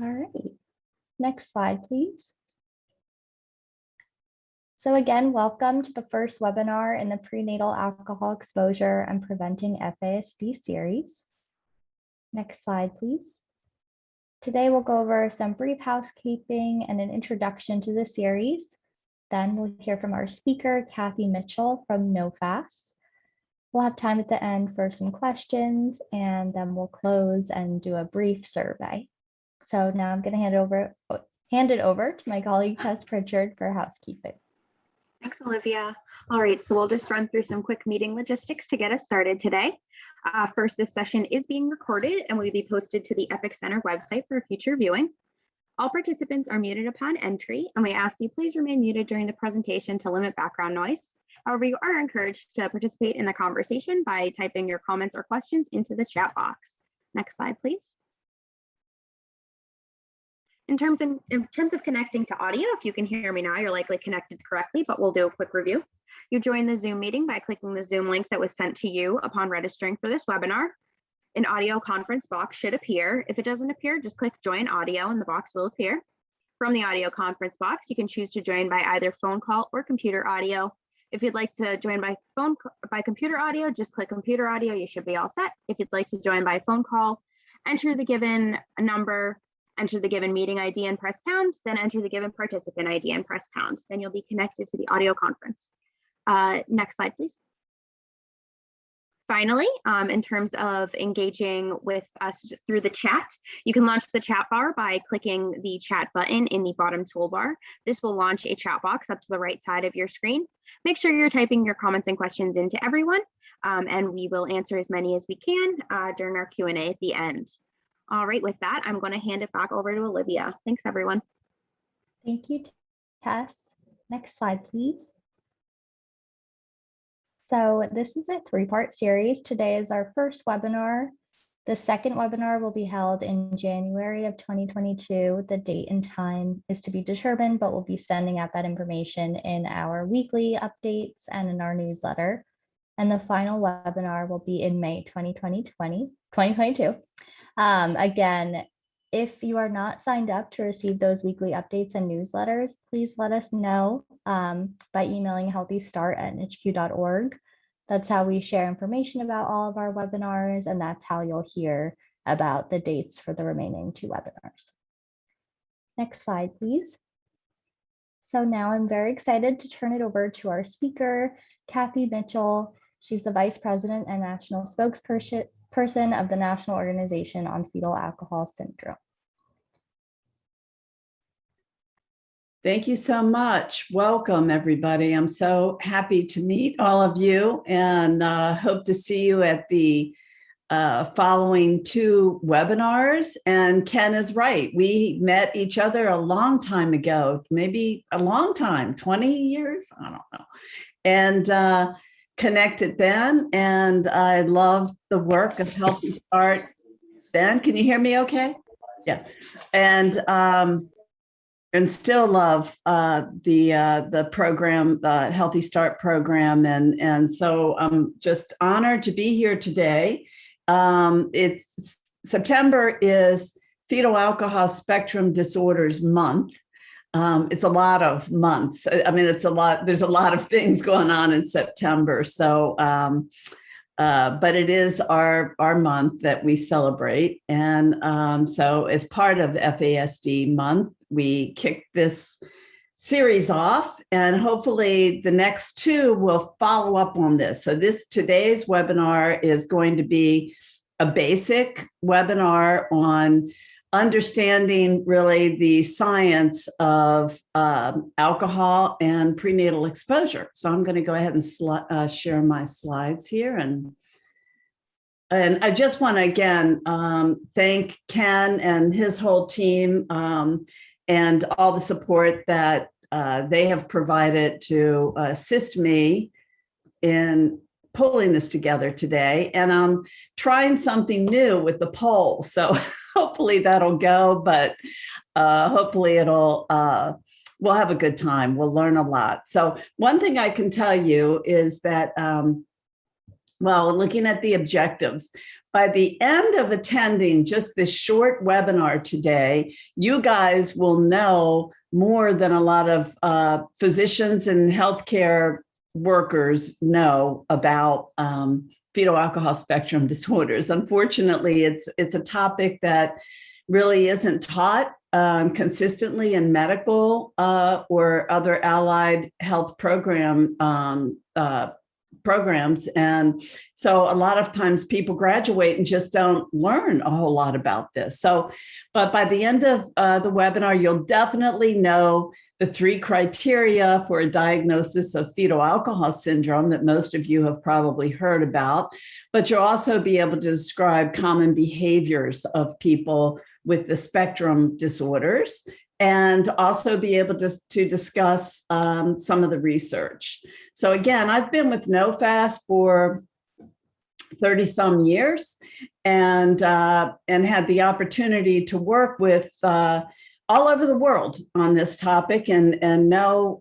All right, next slide, please. So again, welcome to the first webinar in the Prenatal Alcohol Exposure and Preventing FASD series. Next slide, please. Today we'll go over some brief housekeeping and an introduction to the series. Then we'll hear from our speaker, Kathy Mitchell from NoFast. We'll have time at the end for some questions, and then we'll close and do a brief survey. So now I'm going to hand it over to my colleague, Tess Pritchard, for housekeeping. Thanks, Olivia. All right, so we'll just run through some quick meeting logistics to get us started today. First, this session is being recorded and will be posted to the Epic Center website for future viewing. All participants are muted upon entry, and we ask you please remain muted during the presentation to limit background noise. However, you are encouraged to participate in the conversation by typing your comments or questions into the chat box. Next slide, please. In terms of connecting to audio, if you can hear me now, you're likely connected correctly, but we'll do a quick review. You join the Zoom meeting by clicking the Zoom link that was sent to you upon registering for this webinar. An audio conference box should appear. If it doesn't appear, just click Join Audio and the box will appear. From the audio conference box, you can choose to join by either phone call or computer audio. If you'd like to join by computer audio, just click computer audio. You should be all set. If you'd like to join by phone call, enter the given number, enter the given meeting ID and press pound, then enter the given participant ID and press pound. Then you'll be connected to the audio conference. Next slide, please. Finally, in terms of engaging with us through the chat, you can launch the chat bar by clicking the chat button in the bottom toolbar. This will launch a chat box up to the right side of your screen. Make sure you're typing your comments and questions into everyone, and we will answer as many as we can during our Q&A at the end. All right, with that, I'm going to hand it back over to Olivia. Thanks, everyone. Thank you, Tess. Next slide, please. So this is a three-part series. Today is our first webinar. The second webinar will be held in January of 2022. The date and time is to be determined, but we'll be sending out that information in our weekly updates and in our newsletter. And the final webinar will be in May 2022. Again, if you are not signed up to receive those weekly updates and newsletters, please let us know by emailing healthystart@nhq.org. That's how we share information about all of our webinars, and that's how you'll hear about the dates for the remaining 2 webinars. Next slide, please. So now I'm very excited to turn it over to our speaker, Kathy Mitchell. She's the Vice President and National Spokesperson of the National Organization on Fetal Alcohol Syndrome. Thank you so much. Welcome, everybody. I'm so happy to meet all of you and hope to see you at the following 2 webinars. And Ken is right. We met each other a long time ago, maybe a long time, 20 years, I don't know. And connected then. And I love the work of Healthy Start. Ben, can you hear me okay? Yeah. And still love the program, the Healthy Start program. And so I'm just honored to be here today. It's September is Fetal Alcohol Spectrum Disorders Month. It's a lot of months. I mean, there's a lot of things going on in September. So, but it is our month that we celebrate. And so as part of FASD month, we kicked this series off, and hopefully the next 2 will follow up on this. So today's webinar is going to be a basic webinar on understanding really the science of alcohol and prenatal exposure. So I'm going to go ahead and share my slides here. And I just want to again thank Ken and his whole team and all the support that they have provided to assist me in pulling this together today. And I'm trying something new with the poll. So hopefully that'll go, but hopefully we'll have a good time. We'll learn a lot. So one thing I can tell you is that Well, looking at the objectives, by the end of attending just this short webinar today, you guys will know more than a lot of physicians and healthcare workers know about fetal alcohol spectrum disorders. Unfortunately, it's a topic that really isn't taught consistently in medical or other allied health programs. And so a lot of times people graduate and just don't learn a whole lot about this. So, but by the end of the webinar, you'll definitely know the 3 criteria for a diagnosis of fetal alcohol syndrome that most of you have probably heard about, but you'll also be able to describe common behaviors of people with the spectrum disorders, and also be able to discuss some of the research. So again, I've been with NoFast for 30 some years and had the opportunity to work with all over the world on this topic and know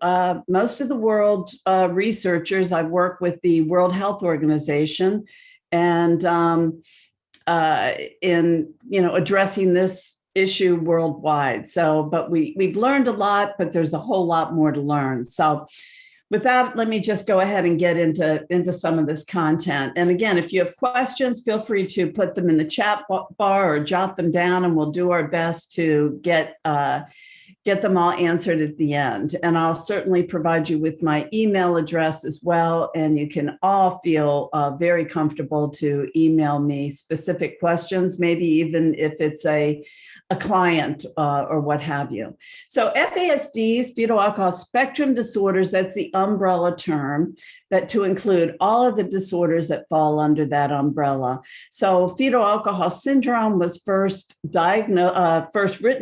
most of the world researchers. I've worked with the World Health Organization and in addressing this issue worldwide. So, but we've learned a lot, but there's a whole lot more to learn. So with that, let me just go ahead and get into some of this content. And again, if you have questions, feel free to put them in the chat bar or jot them down, and we'll do our best to get them all answered at the end. And I'll certainly provide you with my email address as well. And you can all feel very comfortable to email me specific questions, maybe even if it's a client or what have you. So FASDs, fetal alcohol spectrum disorders, that's the umbrella term that to include all of the disorders that fall under that umbrella. So fetal alcohol syndrome was first written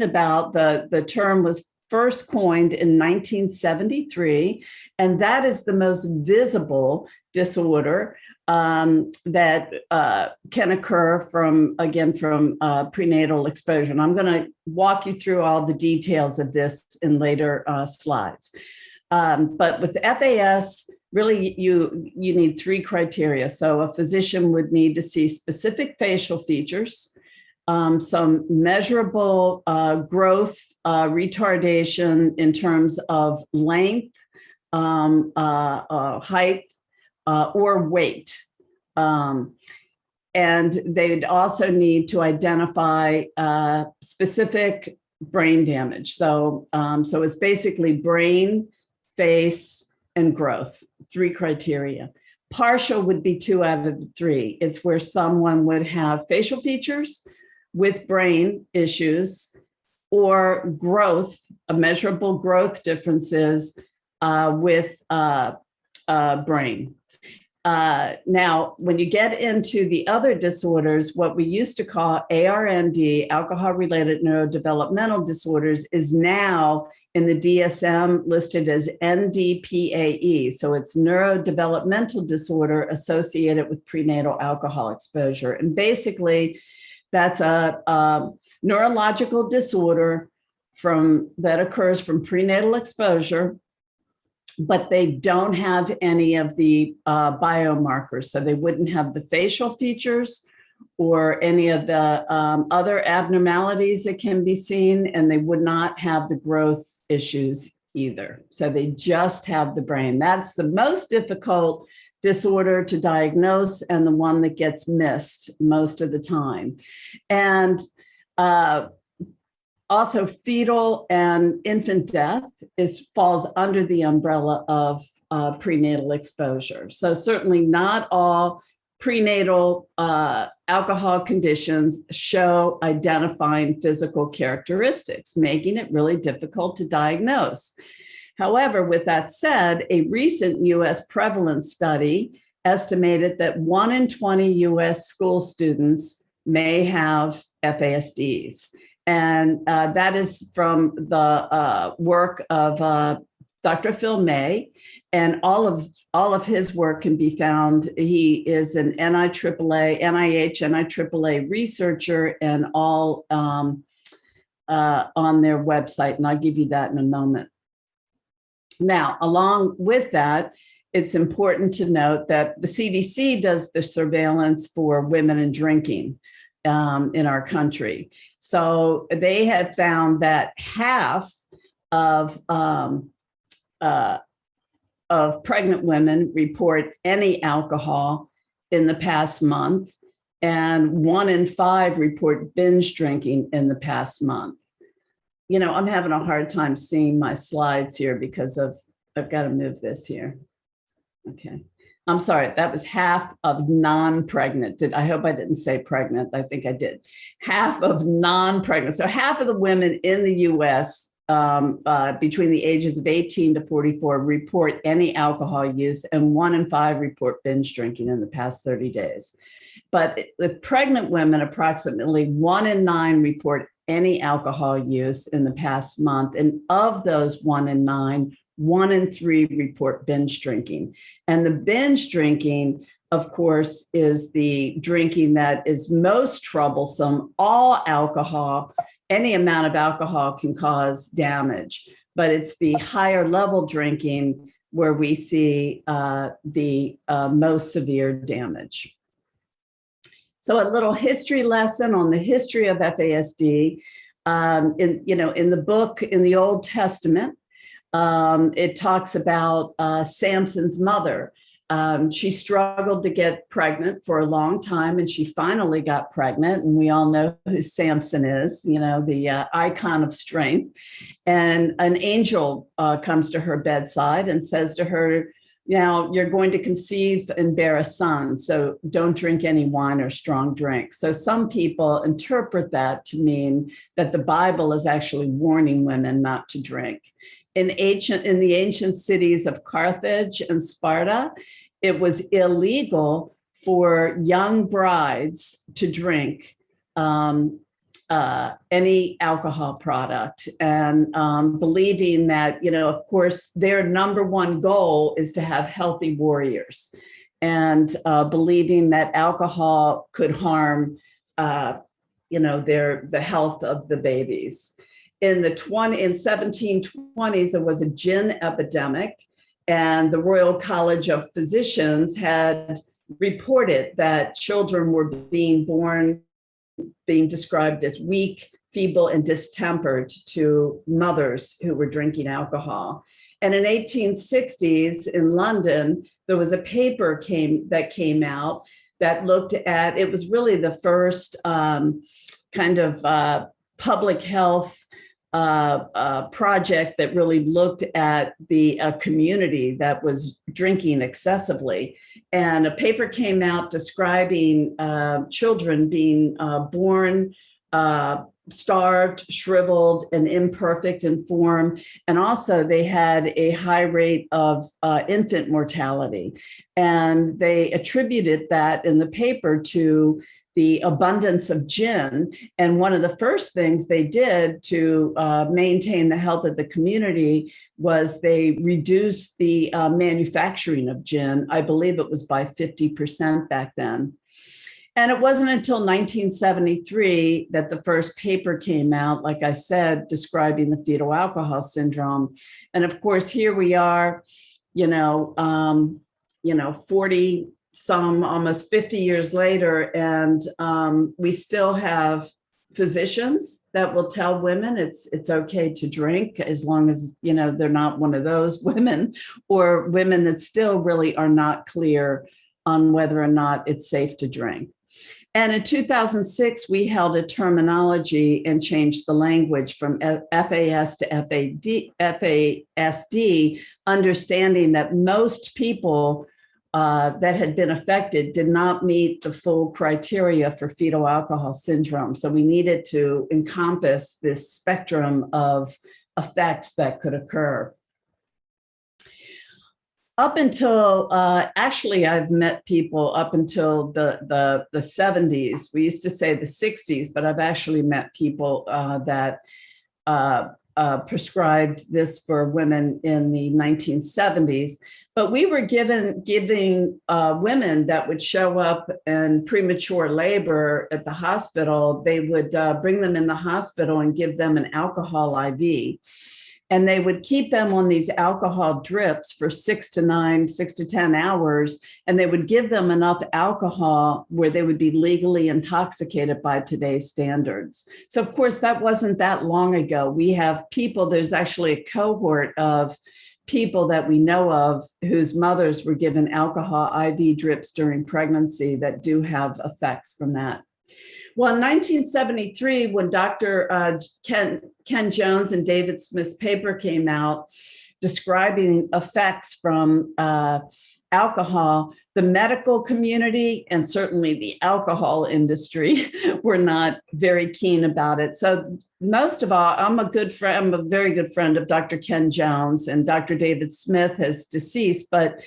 about, the term was first coined in 1973, and that is the most visible disorder that can occur from prenatal exposure. And I'm going to walk you through all the details of this in later slides. But with FAS, really you need 3 criteria. So a physician would need to see specific facial features, some measurable growth retardation in terms of length, height, or weight. And they'd also need to identify specific brain damage. So it's basically brain, face, and growth, 3 criteria. Partial would be 2 out of the 3. It's where someone would have facial features with brain issues or growth, measurable growth differences with brain. Now, when you get into the other disorders, what we used to call ARND, alcohol-related neurodevelopmental disorders, is now in the DSM listed as NDPAE. So it's neurodevelopmental disorder associated with prenatal alcohol exposure. And basically, that's a neurological disorder that occurs from prenatal exposure, but they don't have any of the biomarkers. So they wouldn't have the facial features or any of the other abnormalities that can be seen, and they would not have the growth issues either. So they just have the brain. That's the most difficult disorder to diagnose and the one that gets missed most of the time. And also, fetal and infant death falls under the umbrella of prenatal exposure. So certainly not all prenatal alcohol conditions show identifying physical characteristics, making it really difficult to diagnose. However, with that said, a recent US prevalence study estimated that 1 in 20 US school students may have FASDs. And that is from the work of Dr. Phil May, and all of his work can be found. He is an NIH researcher, and all on their website, and I'll give you that in a moment. Now, along with that, it's important to note that the CDC does the surveillance for women and drinking in our country. So they have found that half of pregnant women report any alcohol in the past month, and 1 in 5 report binge drinking in the past month. You know, I'm having a hard time seeing my slides here because I've got to move this here. Okay. I'm sorry, that was half of non-pregnant. I hope I didn't say pregnant. I think I did. Half of non-pregnant. So half of the women in the US between the ages of 18 to 44 report any alcohol use, and 1 in 5 report binge drinking in the past 30 days. But with pregnant women, approximately 1 in 9 report any alcohol use in the past month. And of those 1 in 9, 1 in 3 report binge drinking. And the binge drinking, of course, is the drinking that is most troublesome. All alcohol, any amount of alcohol can cause damage, but it's the higher level drinking where we see the most severe damage. So a little history lesson on the history of FASD. In the book, in the Old Testament, it talks about Samson's mother. She struggled to get pregnant for a long time, and she finally got pregnant. And we all know who Samson is, you know, the icon of strength. And an angel comes to her bedside and says to her, now you're going to conceive and bear a son, so don't drink any wine or strong drink. So some people interpret that to mean that the Bible is actually warning women not to drink. In the ancient cities of Carthage and Sparta, it was illegal for young brides to drink any alcohol product, and believing that, you know, of course, their number one goal is to have healthy warriors, and believing that alcohol could harm, the health of the babies. In the 1720s, there was a gin epidemic, and the Royal College of Physicians had reported that children were being described as weak, feeble, and distempered to mothers who were drinking alcohol. And in 1860s in London, there was a paper that came out that looked at, it was really the first public health project that really looked at the community that was drinking excessively. And a paper came out describing children being born starved, shriveled, and imperfect in form. And also they had a high rate of infant mortality. And they attributed that in the paper to the abundance of gin. And one of the first things they did to maintain the health of the community was they reduced the manufacturing of gin. I believe it was by 50% back then. And it wasn't until 1973 that the first paper came out, like I said, describing the fetal alcohol syndrome. And of course, here we are, 40 some almost 50 years later, and we still have physicians that will tell women it's okay to drink, as long as they're not one of those women, or women that still really are not clear on whether or not it's safe to drink. And in 2006, we held a terminology and changed the language from FAS to FASD, understanding that most people that had been affected did not meet the full criteria for fetal alcohol syndrome. So we needed to encompass this spectrum of effects that could occur. Up until, actually, I've met people up until the 70s. We used to say the 60s, but I've actually met people that prescribed this for women in the 1970s. But we were giving women that would show up in premature labor at the hospital, they would bring them in the hospital and give them an alcohol IV. and they would keep them on these alcohol drips for 6 to 10 hours, and they would give them enough alcohol where they would be legally intoxicated by today's standards. So of course, that wasn't that long ago. We have people, there's actually a cohort of people that we know of whose mothers were given alcohol IV drips during pregnancy that do have effects from that. Well, in 1973, when Dr. Ken Jones and David Smith's paper came out describing effects from alcohol, the medical community and certainly the alcohol industry were not very keen about it. So most of all, I'm a very good friend of Dr. Ken Jones, and Dr. David Smith has deceased, but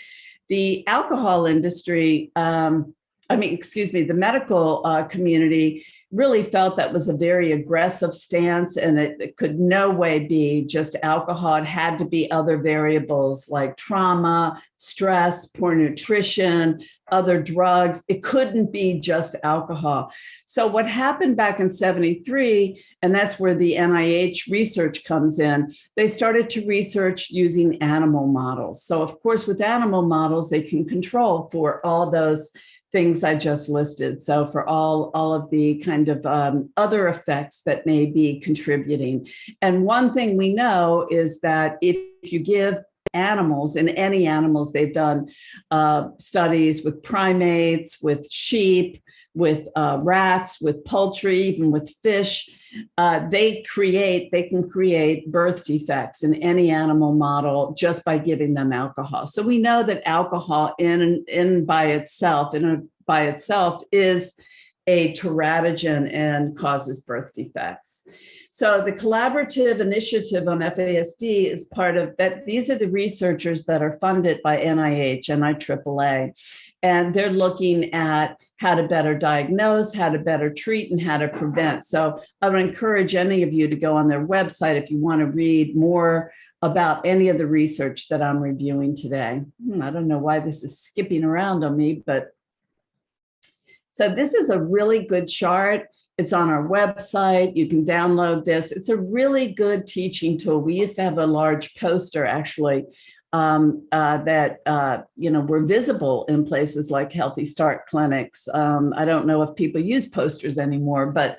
the alcohol industry, the medical community really felt that was a very aggressive stance, and it could no way be just alcohol. It had to be other variables like trauma, stress, poor nutrition, other drugs. It couldn't be just alcohol. So what happened back in 73, and that's where the NIH research comes in, they started to research using animal models. So of course, with animal models, they can control for all those things I just listed. So for all of the kind of other effects that may be contributing. And one thing we know is that if you give animals, and any animals, they've done studies with primates, with sheep, with rats, with poultry, even with fish, they can create birth defects in any animal model just by giving them alcohol. So we know that alcohol by itself is a teratogen and causes birth defects. So the collaborative initiative on FASD is part of that. These are the researchers that are funded by NIH and IAAA, and they're looking at how to better diagnose, how to better treat, and how to prevent. So I would encourage any of you to go on their website if you want to read more about any of the research that I'm reviewing today. I don't know why this is skipping around on me, but so this is a really good chart. It's on our website. You can download this. It's a really good teaching tool. We used to have a large poster actually that were visible in places like Healthy Start clinics. I don't know if people use posters anymore, but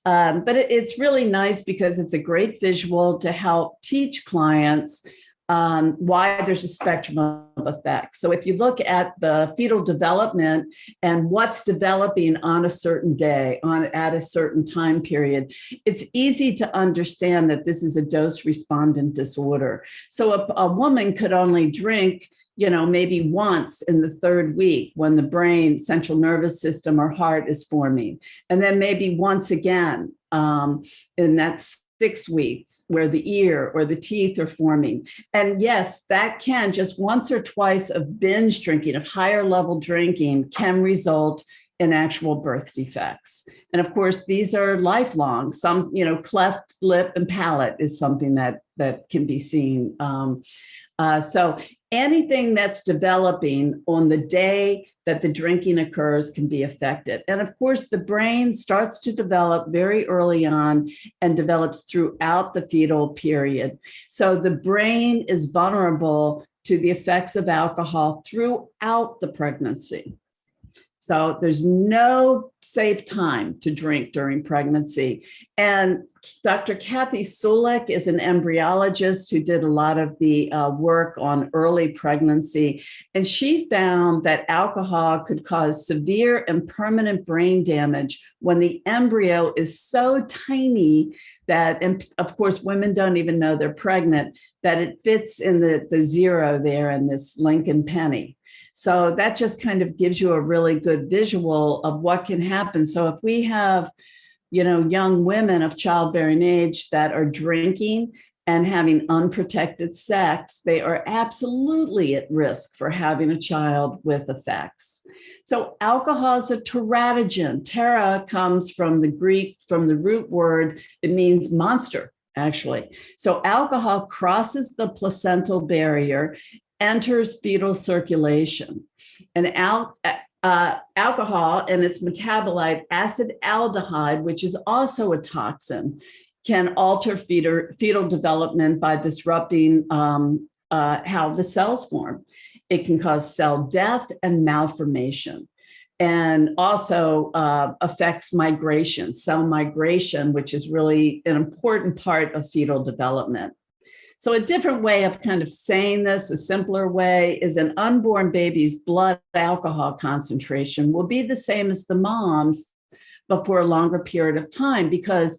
it's really nice because it's a great visual to help teach clients why there's a spectrum of effects. So if you look at the fetal development and what's developing on a certain day, at a certain time period, it's easy to understand that this is a dose-respondent disorder. So a woman could only drink maybe once in the third week when the brain, central nervous system, or heart is forming, and then maybe once again in that 6 weeks where the ear or the teeth are forming. And yes, that can just once or twice of binge drinking, of higher level drinking, can result in actual birth defects. And of course, these are lifelong. Some, cleft lip and palate is something that can be seen. So anything that's developing on the day that the drinking occurs can be affected. And of course, the brain starts to develop very early on and develops throughout the fetal period. So the brain is vulnerable to the effects of alcohol throughout the pregnancy. So there's no safe time to drink during pregnancy. And Dr. Kathy Sulik is an embryologist who did a lot of the work on early pregnancy. And she found that alcohol could cause severe and permanent brain damage when the embryo is so tiny that, and of course, women don't even know they're pregnant, that it fits in the zero there in this Lincoln penny. So that just kind of gives you a really good visual of what can happen. So if we have, young women of childbearing age that are drinking and having unprotected sex, they are absolutely at risk for having a child with effects. So alcohol is a teratogen. Tera comes from the Greek, from the root word, it means monster, actually. So alcohol crosses the placental barrier, enters fetal circulation, and alcohol and its metabolite acetaldehyde, which is also a toxin, can alter fetal development by disrupting how the cells form. It can cause cell death and malformation, and also affects migration, cell migration, which is really an important part of fetal development. So a different way of kind of saying this, a simpler way, is an unborn baby's blood alcohol concentration will be the same as the mom's, but for a longer period of time, because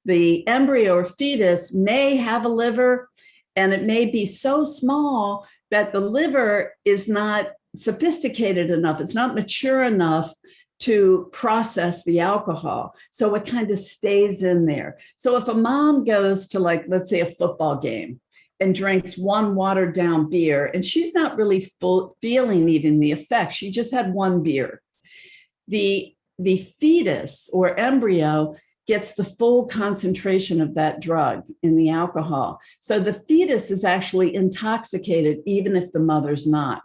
the embryo or fetus may have a liver, and it may be so small that the liver is not sophisticated enough, it's not mature enough to process the alcohol. So it kind of stays in there. So if a mom goes to, like, let's say a football game and drinks one watered down beer, and she's not really feeling even the effect, she just had one beer, the fetus or embryo gets the full concentration of that drug in the alcohol. So the fetus is actually intoxicated, even if the mother's not.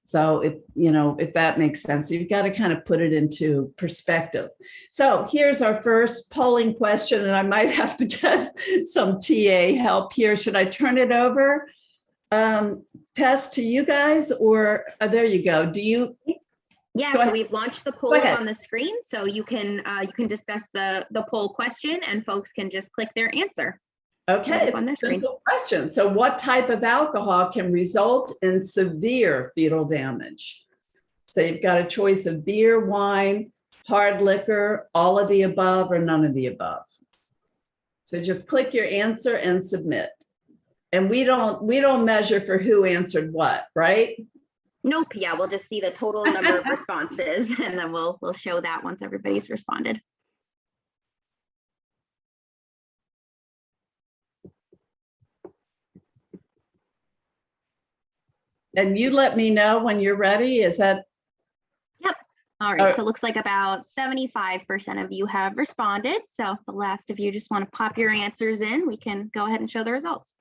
So if that makes sense, you've got to kind of put it into perspective. So here's our first polling question, and I might have to get some TA help here. Should I turn it over, Tess, to you guys, or there you go. Do you? Yeah, so we've launched the poll on the screen, so you can discuss the poll question, and folks can just click their answer. Okay, it's a simple question. So what type of alcohol can result in severe fetal damage? So you've got a choice of beer, wine, hard liquor, all of the above, or none of the above. So just click your answer and submit. And we don't measure for who answered what, right? Nope. Yeah, we'll just see the total number of responses, and then we'll show that once everybody's responded. And you let me know when you're ready. Is that? Yep. All right. So it looks like about 75% of you have responded. So if the last of you just want to pop your answers in, we can go ahead and show the results.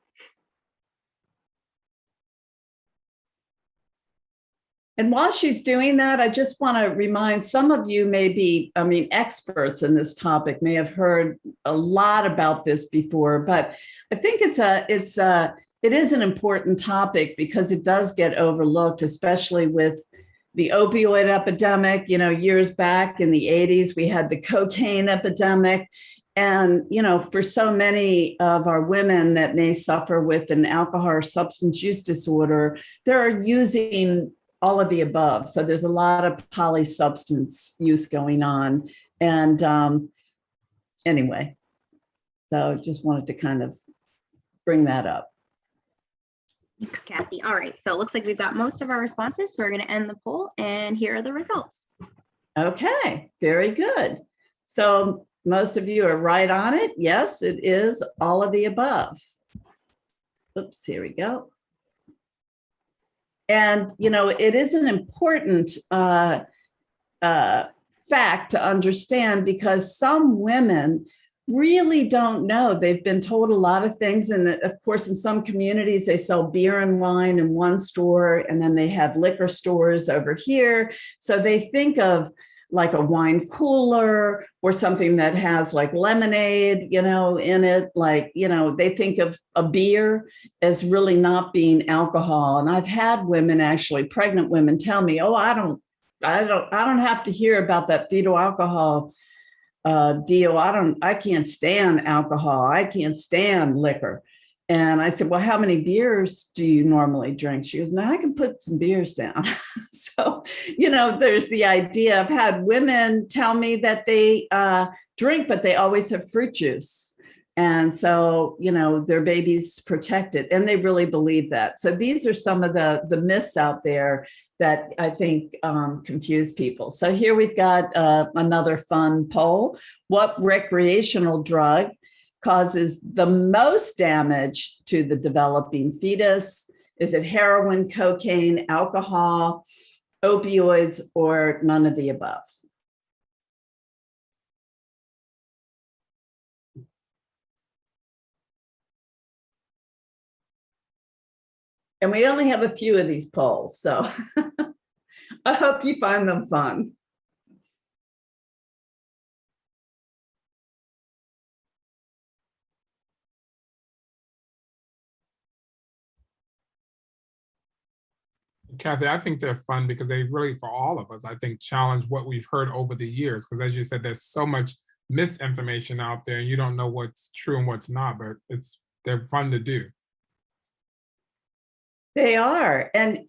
And while she's doing that, I just want to remind some of you may be, experts in this topic, may have heard a lot about this before, but I think it is an important topic because it does get overlooked, especially with the opioid epidemic. Years back in the 80s, we had the cocaine epidemic. And, for so many of our women that may suffer with an alcohol or substance use disorder, they're using all of the above. So there's a lot of polysubstance use going on. And anyway, so just wanted to kind of bring that up. Thanks, Kathy. All right, so it looks like we've got most of our responses. So we're going to end the poll, and here are the results. Okay, very good. So most of you are right on it. Yes, it is all of the above. Oops, here we go. And, it is an important fact to understand, because some women really don't know. They've been told a lot of things. And of course, in some communities, they sell beer and wine in one store, and then they have liquor stores over here. So they think of like a wine cooler or something that has like lemonade, in it. Like, they think of a beer as really not being alcohol. And I've had women, actually pregnant women, tell me, "Oh, I don't have to hear about that fetal alcohol deal. I can't stand alcohol. I can't stand liquor." And I said, "Well, how many beers do you normally drink?" She goes, "No, I can put some beers down." So, there's the idea. I've had women tell me that they drink, but they always have fruit juice. And so, their baby's protected, and they really believe that. So these are some of the myths out there that I think confuse people. So here we've got another fun poll. What recreational drug causes the most damage to the developing fetus? Is it heroin, cocaine, alcohol, opioids, or none of the above? And we only have a few of these polls, so I hope you find them fun. Kathy, I think they're fun because they really, for all of us, I think, challenge what we've heard over the years. Because as you said, there's so much misinformation out there, and you don't know what's true and what's not. But they're fun to do. They are, and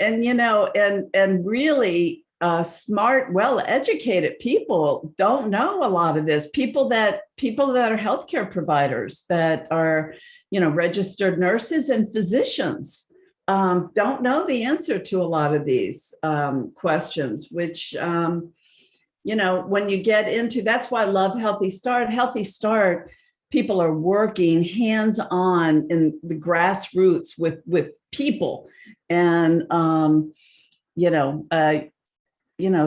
really smart, well-educated people don't know a lot of this. People that are healthcare providers, that are, registered nurses and physicians, don't know the answer to a lot of these questions, which, when you get into, that's why I love Healthy Start. Healthy Start, people are working hands-on in the grassroots with people. And,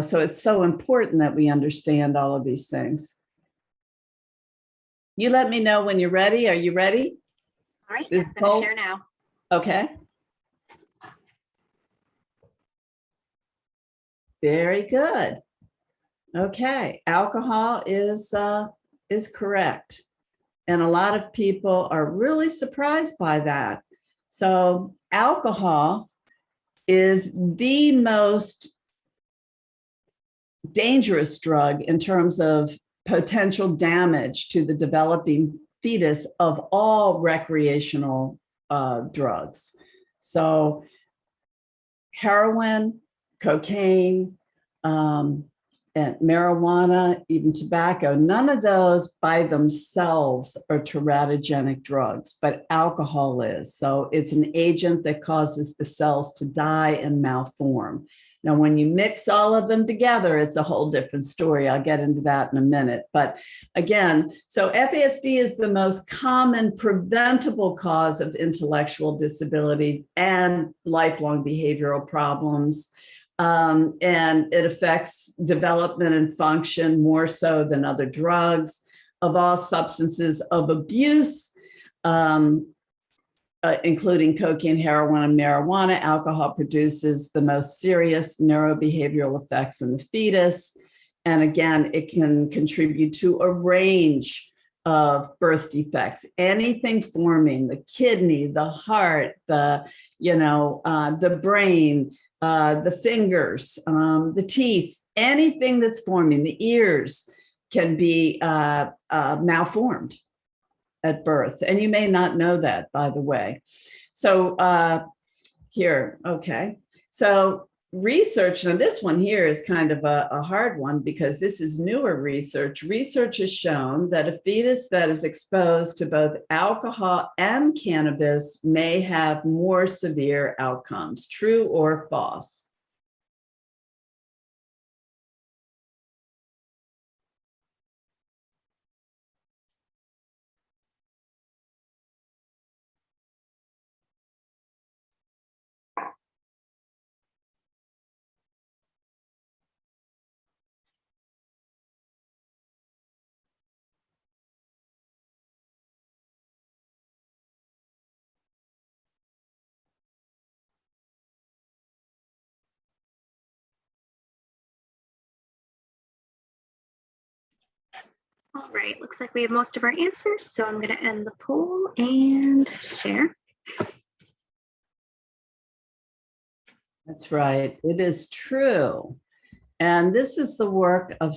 so it's so important that we understand all of these things. You let me know when you're ready. Are you ready? All right, I'm going to share now. Okay. Very good. Okay, alcohol is correct. And a lot of people are really surprised by that. So alcohol is the most dangerous drug in terms of potential damage to the developing fetus of all recreational drugs. So heroin, cocaine, and marijuana, even tobacco, none of those by themselves are teratogenic drugs, but alcohol is. So it's an agent that causes the cells to die and malform. Now, when you mix all of them together, it's a whole different story. I'll get into that in a minute. But again, so FASD is the most common preventable cause of intellectual disabilities and lifelong behavioral problems. And it affects development and function more so than other drugs. Of all substances of abuse, including cocaine, heroin, and marijuana, alcohol produces the most serious neurobehavioral effects in the fetus. And again, it can contribute to a range of birth defects, anything forming the kidney, the heart, the brain, the fingers, the teeth, anything that's forming, the ears can be malformed at birth. And you may not know that, by the way. So here, okay. So research, now this one here is kind of a hard one because this is newer research. Research has shown that a fetus that is exposed to both alcohol and cannabis may have more severe outcomes. True or false? All right, looks like we have most of our answers. So I'm going to end the poll and share. That's right. It is true. And this is the work of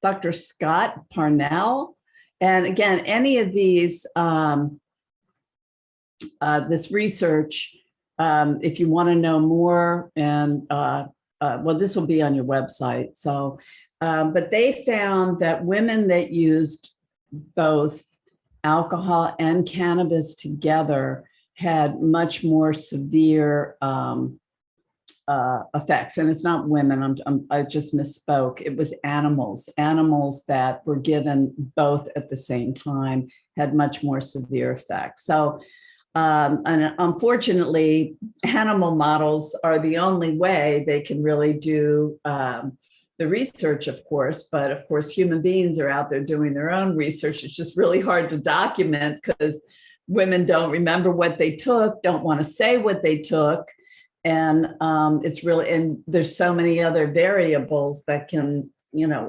Dr. Scott Parnell. And again, any of these, this research, if you want to know more, and well, this will be on your website. So, but they found that women that used both alcohol and cannabis together had much more severe effects. And it's not women, I just misspoke. It was animals. Animals that were given both at the same time had much more severe effects. So, and unfortunately, animal models are the only way they can really do the research, of course, but of course, human beings are out there doing their own research. It's just really hard to document because women don't remember what they took, don't want to say what they took. And it's really, and there's so many other variables that can,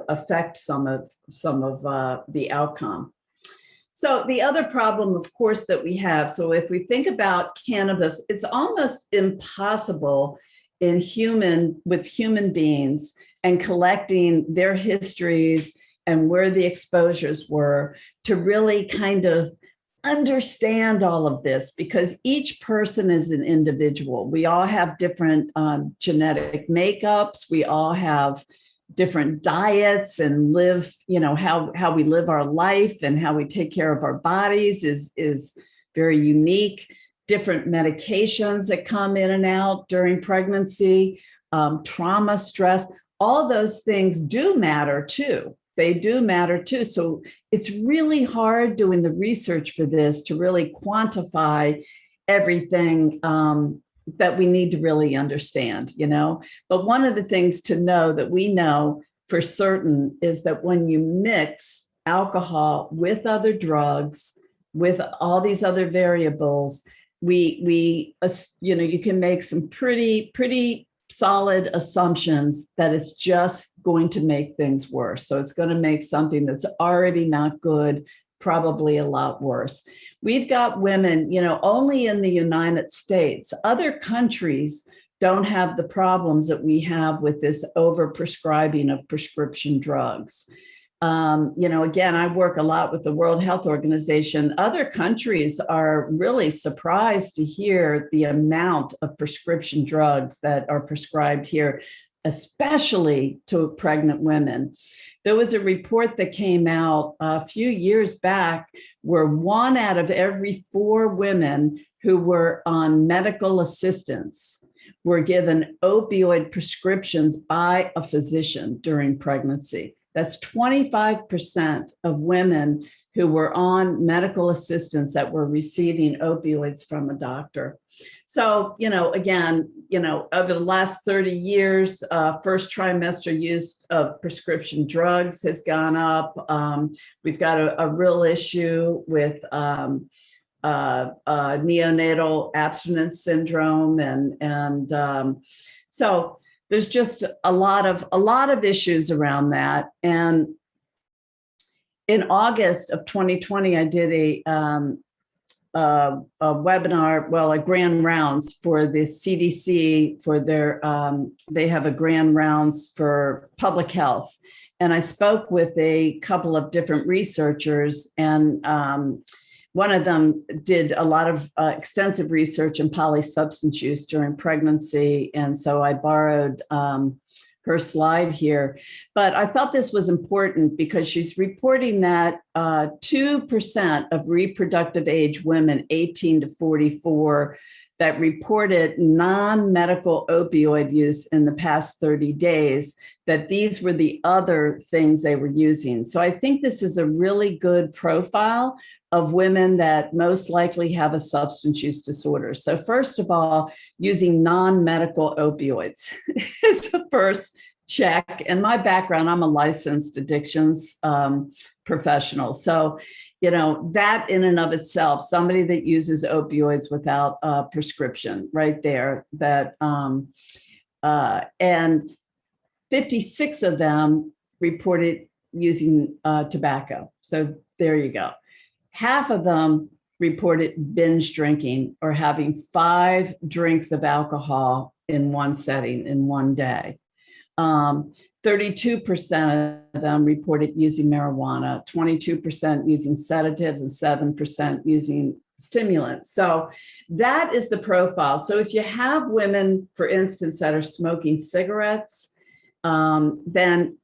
affect some of the outcome. So the other problem, of course, that we have, so if we think about cannabis, it's almost impossible with human beings and collecting their histories and where the exposures were to really kind of understand all of this, because each person is an individual. We all have different genetic makeups. We all have different diets and live, how we live our life and how we take care of our bodies is very unique. Different medications that come in and out during pregnancy, trauma, stress, all those things do matter too. They do matter too. So it's really hard doing the research for this to really quantify everything that we need to really understand, But one of the things to know that we know for certain is that when you mix alcohol with other drugs, with all these other variables, you can make some pretty solid assumptions that it's just going to make things worse. So it's going to make something that's already not good probably a lot worse. We've got women, only in the United States. Other countries don't have the problems that we have with this overprescribing of prescription drugs. Again, I work a lot with the World Health Organization. Other countries are really surprised to hear the amount of prescription drugs that are prescribed here, especially to pregnant women. There was a report that came out a few years back where 1 out of every 4 women who were on medical assistance were given opioid prescriptions by a physician during pregnancy. That's 25% of women who were on medical assistance that were receiving opioids from a doctor. So, again, over the last 30 years, first trimester use of prescription drugs has gone up. We've got a real issue with neonatal abstinence syndrome. And so there's just a lot of issues around that. And in August of 2020, I did a webinar, a grand rounds for the CDC for their, they have a grand rounds for public health. And I spoke with a couple of different researchers, and one of them did a lot of extensive research in polysubstance use during pregnancy. And so I borrowed her slide here. But I felt this was important because she's reporting that 2% of reproductive age women 18 to 44 that reported non-medical opioid use in the past 30 days, that these were the other things they were using. So I think this is a really good profile of women that most likely have a substance use disorder. So first of all, using non-medical opioids is the first check. And my background, I'm a licensed addictions professional. So, that in and of itself, somebody that uses opioids without a prescription right there, that, and 56 of them reported using tobacco. So there you go. Half of them reported binge drinking or having 5 drinks of alcohol in one setting in one day. 32% of them reported using marijuana, 22% using sedatives, and 7% using stimulants. So that is the profile. So if you have women, for instance, that are smoking cigarettes, then,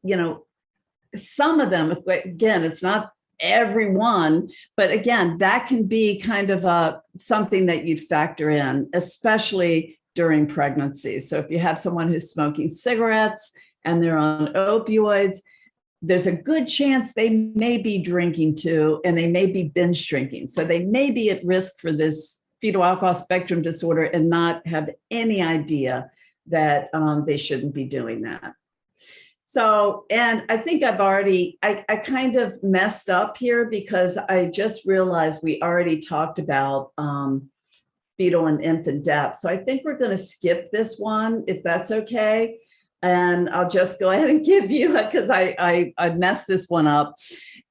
some of them, again, it's not everyone, but again, that can be kind of something that you'd factor in, especially during pregnancy. So if you have someone who's smoking cigarettes and they're on opioids, there's a good chance they may be drinking too, and they may be binge drinking. So they may be at risk for this fetal alcohol spectrum disorder and not have any idea that they shouldn't be doing that. So, and I think I kind of messed up here because I just realized we already talked about fetal and infant death. So I think we're going to skip this one, if that's okay. And I'll just go ahead and give you, because I messed this one up.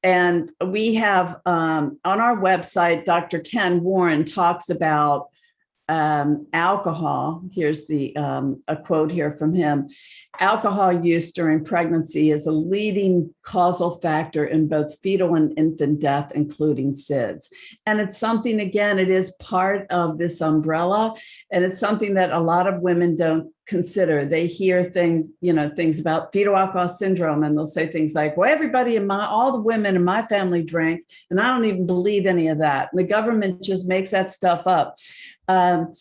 And we have on our website, Dr. Ken Warren talks about alcohol, here's a quote here from him. Alcohol use during pregnancy is a leading causal factor in both fetal and infant death, including SIDS. And it's something, again, it is part of this umbrella, and it's something that a lot of women don't consider. They hear things, things about fetal alcohol syndrome, and they'll say things like, well, all the women in my family drank, and I don't even believe any of that. The government just makes that stuff up. And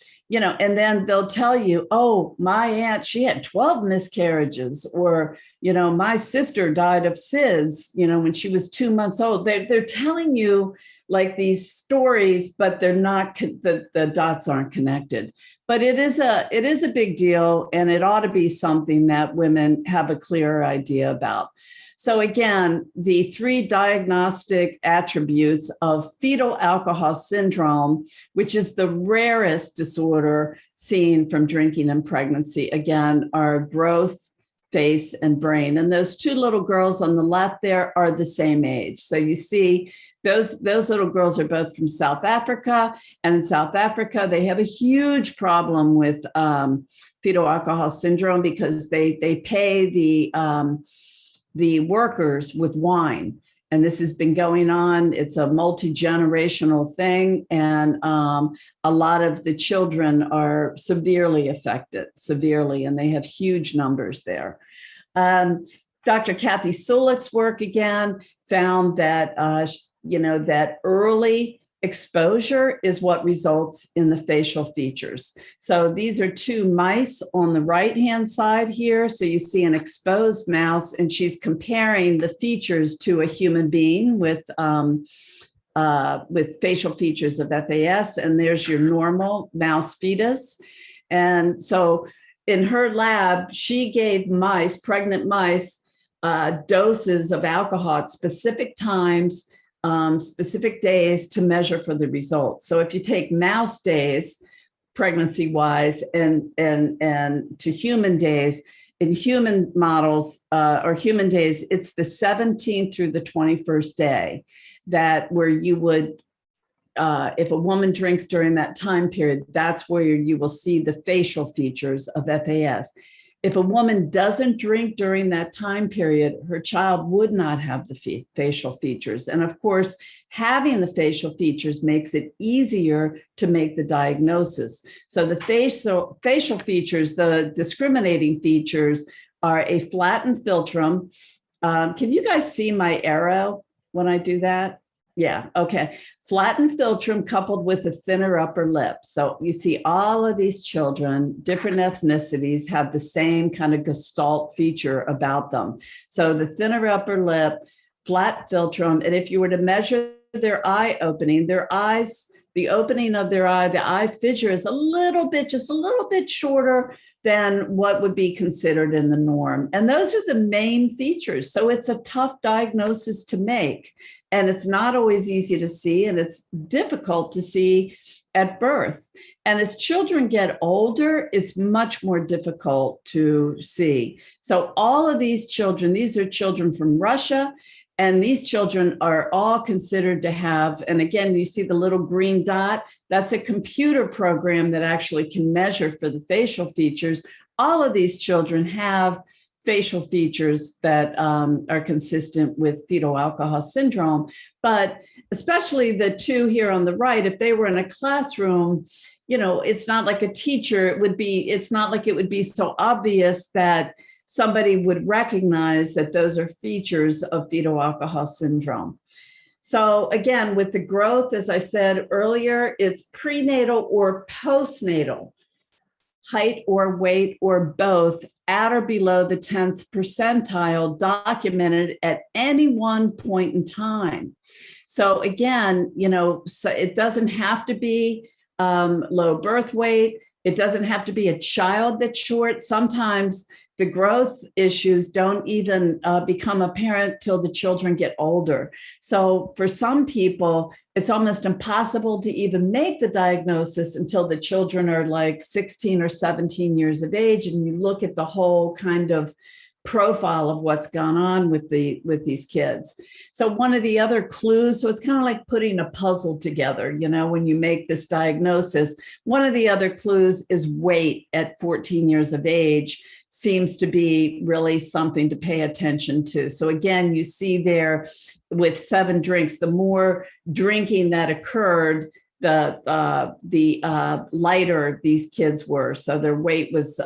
then they'll tell you, oh, my aunt, she had 12 miscarriages, or, my sister died of SIDS, when she was 2 months old. They're telling you like these stories, but they're not, the dots aren't connected. But it is a big deal, and it ought to be something that women have a clearer idea about. So again, the 3 diagnostic attributes of fetal alcohol syndrome, which is the rarest disorder seen from drinking in pregnancy, again, are growth, face, and brain. And those 2 little girls on the left there are the same age. So you see, those little girls are both from South Africa. And in South Africa, they have a huge problem with fetal alcohol syndrome because they pay the workers with wine. And this has been going on. It's a multi-generational thing. And a lot of the children are severely affected, and they have huge numbers there. Dr. Kathy Sulick's work again found that, that early exposure is what results in the facial features. So these are 2 mice on the right-hand side here. So you see an exposed mouse, and she's comparing the features to a human being with facial features of FAS. And there's your normal mouse fetus. And so in her lab, she gave pregnant mice, doses of alcohol at specific times, specific days to measure for the results. So if you take mouse days, pregnancy-wise, and to human days, in human models or human days, it's the 17th through the 21st day where you would, if a woman drinks during that time period, that's where you will see the facial features of FAS. If a woman doesn't drink during that time period, her child would not have the facial features. And of course, having the facial features makes it easier to make the diagnosis. So the facial features, the discriminating features, are a flattened philtrum. Can you guys see my arrow when I do that? Yeah, okay. Flattened philtrum coupled with a thinner upper lip. So you see all of these children, different ethnicities, have the same kind of gestalt feature about them. So the thinner upper lip, flat philtrum, and if you were to measure their eye opening, the opening of their eye, the eye fissure is just a little bit shorter than what would be considered in the norm. And those are the main features. So it's a tough diagnosis to make. And it's not always easy to see, and it's difficult to see at birth. And as children get older, it's much more difficult to see. So all of these children, these are children from Russia, and these children are all considered to have, and again, you see the little green dot, that's a computer program that actually can measure for the facial features. All of these children have facial features that are consistent with fetal alcohol syndrome. But especially the 2 here on the right, if they were in a classroom, it's not like a teacher, it's not like it would be so obvious that somebody would recognize that those are features of fetal alcohol syndrome. So again, with the growth, as I said earlier, it's prenatal or postnatal, height or weight or both, at or below the 10th percentile documented at any one point in time. So again, so it doesn't have to be low birth weight. It doesn't have to be a child that's short. Sometimes the growth issues don't even become apparent till the children get older. So for some people, it's almost impossible to even make the diagnosis until the children are like 16 or 17 years of age. And you look at the whole kind of profile of what's gone on with these kids. So one of the other clues, so it's kind of like putting a puzzle together, when you make this diagnosis. One of the other clues is weight at 14 years of age seems to be really something to pay attention to. So again, you see there with 7 drinks, the more drinking that occurred, the lighter these kids were. So their weight was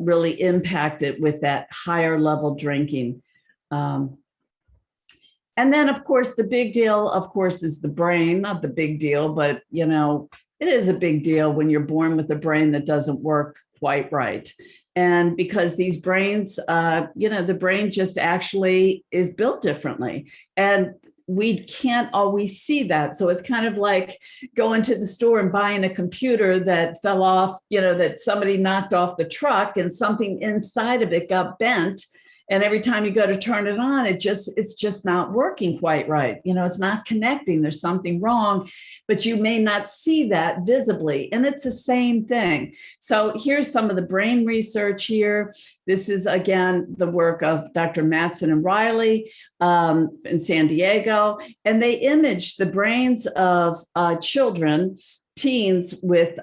really impacted with that higher level drinking. And then, of course, the big deal, of course, is the brain. Not the big deal, but, it is a big deal when you're born with a brain that doesn't work quite right. And because these brains, the brain just actually is built differently. And we can't always see that. So it's kind of like going to the store and buying a computer that fell off, that somebody knocked off the truck and something inside of it got bent. And every time you go to turn it on, it's just not working quite right. It's not connecting. There's something wrong, but you may not see that visibly. And it's the same thing. So here's some of the brain research here. This is, again, the work of Dr. Matson and Riley in San Diego. And they imaged the brains of teens with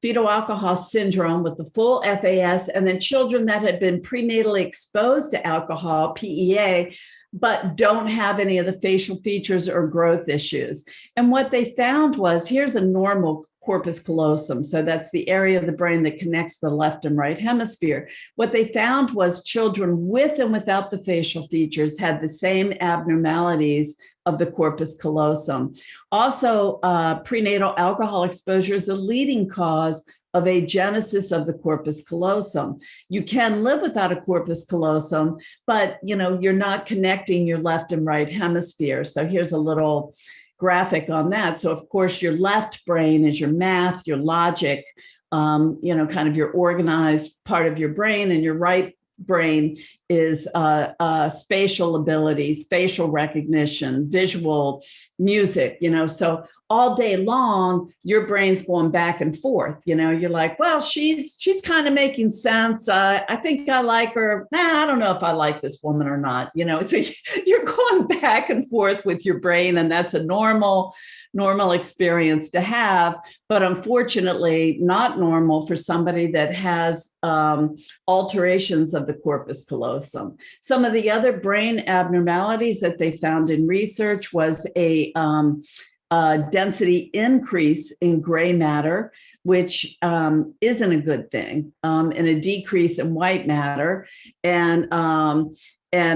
fetal alcohol syndrome with the full FAS, and then children that had been prenatally exposed to alcohol, PEA, but don't have any of the facial features or growth issues. And what they found was, here's a normal corpus callosum. So that's the area of the brain that connects the left and right hemisphere. What they found was children with and without the facial features had the same abnormalities of the corpus callosum. Also, prenatal alcohol exposure is a leading cause of agenesis of the corpus callosum. You can live without a corpus callosum, but you're not connecting your left and right hemisphere. So here's a little graphic on that. So of course, your left brain is your math, your logic, kind of your organized part of your brain, and your right brain is spatial abilities, facial recognition, visual, music, so all day long, your brain's going back and forth. You're like, well, she's kind of making sense. I think I like her. I don't know if I like this woman or not. So you're going back and forth with your brain, and that's a normal experience to have, but unfortunately not normal for somebody that has alterations of the corpus callosum. Some of the other brain abnormalities that they found in research was a density increase in gray matter, which isn't a good thing, and a decrease in white matter, and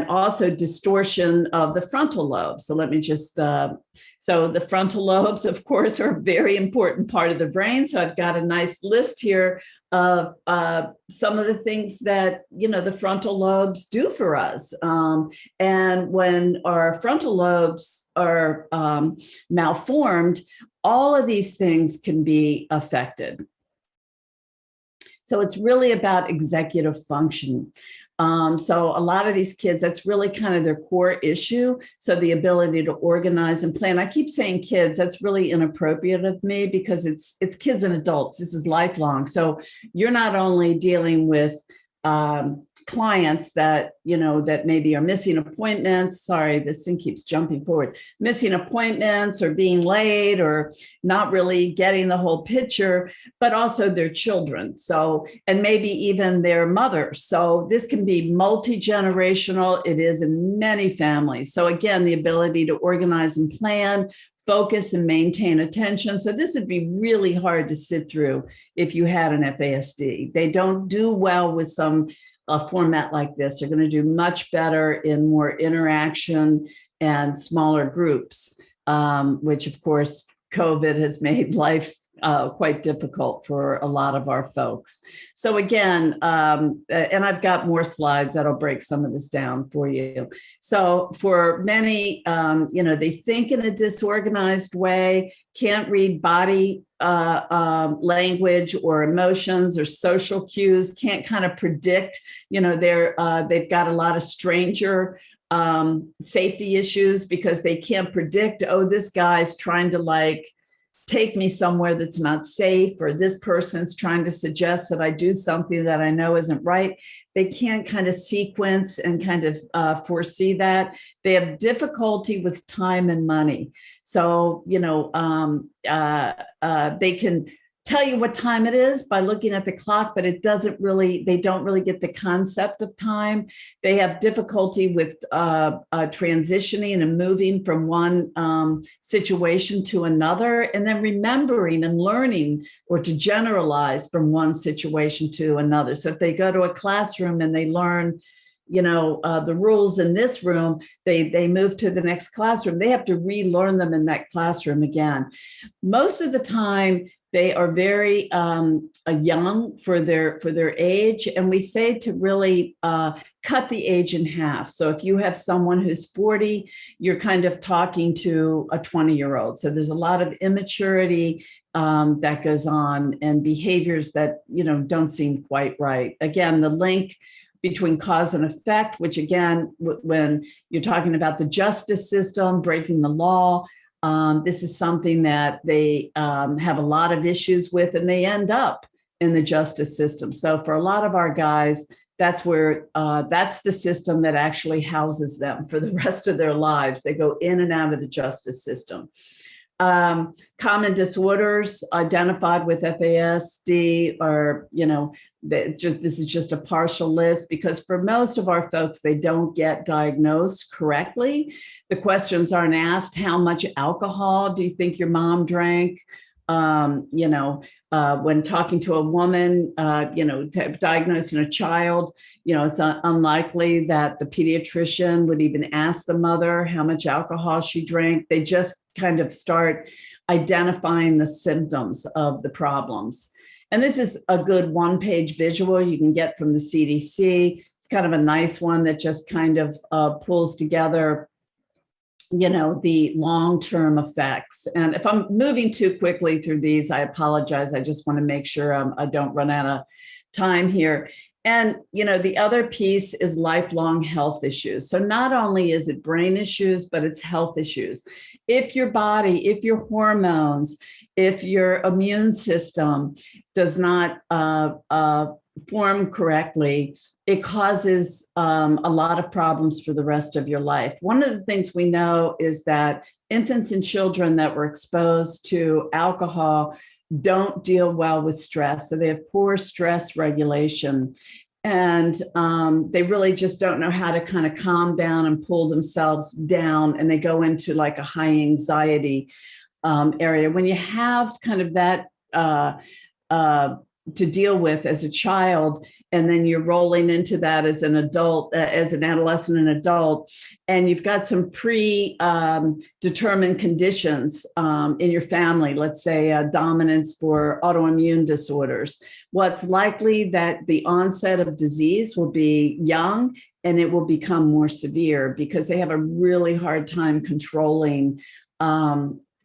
also distortion of the frontal lobe. So let me just, so the frontal lobes, of course, are a very important part of the brain. So I've got a nice list here of some of the things that, the frontal lobes do for us. And when our frontal lobes are malformed, all of these things can be affected. So it's really about executive function. So a lot of these kids, that's really kind of their core issue. So the ability to organize and plan. I keep saying kids, that's really inappropriate of me because it's kids and adults. This is lifelong. So you're not only dealing with clients that, that maybe are missing appointments. Sorry, this thing keeps jumping forward. Missing appointments or being late or not really getting the whole picture, but also their children. So, and maybe even their mothers. So this can be multi-generational. It is in many families. So again, the ability to organize and plan, focus and maintain attention. So this would be really hard to sit through if you had an FASD. They don't do well with a format like this. They're going to do much better in more interaction and smaller groups, which of course, COVID has made life quite difficult for a lot of our folks. So again, and I've got more slides that'll break some of this down for you. So for many, they think in a disorganized way, can't read body language or emotions or social cues, can't kind of predict, they've got a lot of stranger safety issues because they can't predict, oh, this guy's trying to take me somewhere that's not safe, or this person's trying to suggest that I do something that I know isn't right. They can't kind of sequence and kind of foresee that. They have difficulty with time and money. So, they can tell you what time it is by looking at the clock, but they don't really get the concept of time. They have difficulty with transitioning and moving from one situation to another, and then remembering and learning, or to generalize from one situation to another. So if they go to a classroom and they learn the rules in this room, they move to the next classroom, they have to relearn them in that classroom again. Most of the time, they are very young for their age, and we say to really cut the age in half. So if you have someone who's 40, you're kind of talking to a 20-year-old. So there's a lot of immaturity that goes on, and behaviors that don't seem quite right. Again, the link between cause and effect, which again, when you're talking about the justice system, breaking the law, this is something that they have a lot of issues with, and they end up in the justice system. So for a lot of our guys, that's the system that actually houses them for the rest of their lives. They go in and out of the justice system. Common disorders identified with FASD are, this is just a partial list, because for most of our folks, they don't get diagnosed correctly. The questions aren't asked: how much alcohol do you think your mom drank? When talking to a woman, diagnosing a child, it's unlikely that the pediatrician would even ask the mother how much alcohol she drank. They just kind of start identifying the symptoms of the problems. And this is a good one-page visual you can get from the CDC. It's kind of a nice one that just kind of pulls together the long-term effects. And if I'm moving too quickly through these, I apologize. I just want to make sure I don't run out of time here. And, the other piece is lifelong health issues. So not only is it brain issues, but it's health issues. If your body, if your hormones, if your immune system does not form correctly, it causes a lot of problems for the rest of your life. One of the things we know is that infants and children that were exposed to alcohol don't deal well with stress. So they have poor stress regulation, and they really just don't know how to kind of calm down and pull themselves down. And they go into like a high anxiety area. When you have kind of that to deal with as a child, and then you're rolling into that as an adult, as an adolescent and adult, and you've got some predetermined conditions in your family, let's say dominance for autoimmune disorders, what's likely that the onset of disease will be young, and it will become more severe because they have a really hard time controlling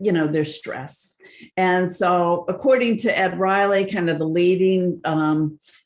their stress. And so according to Ed Riley, kind of the leading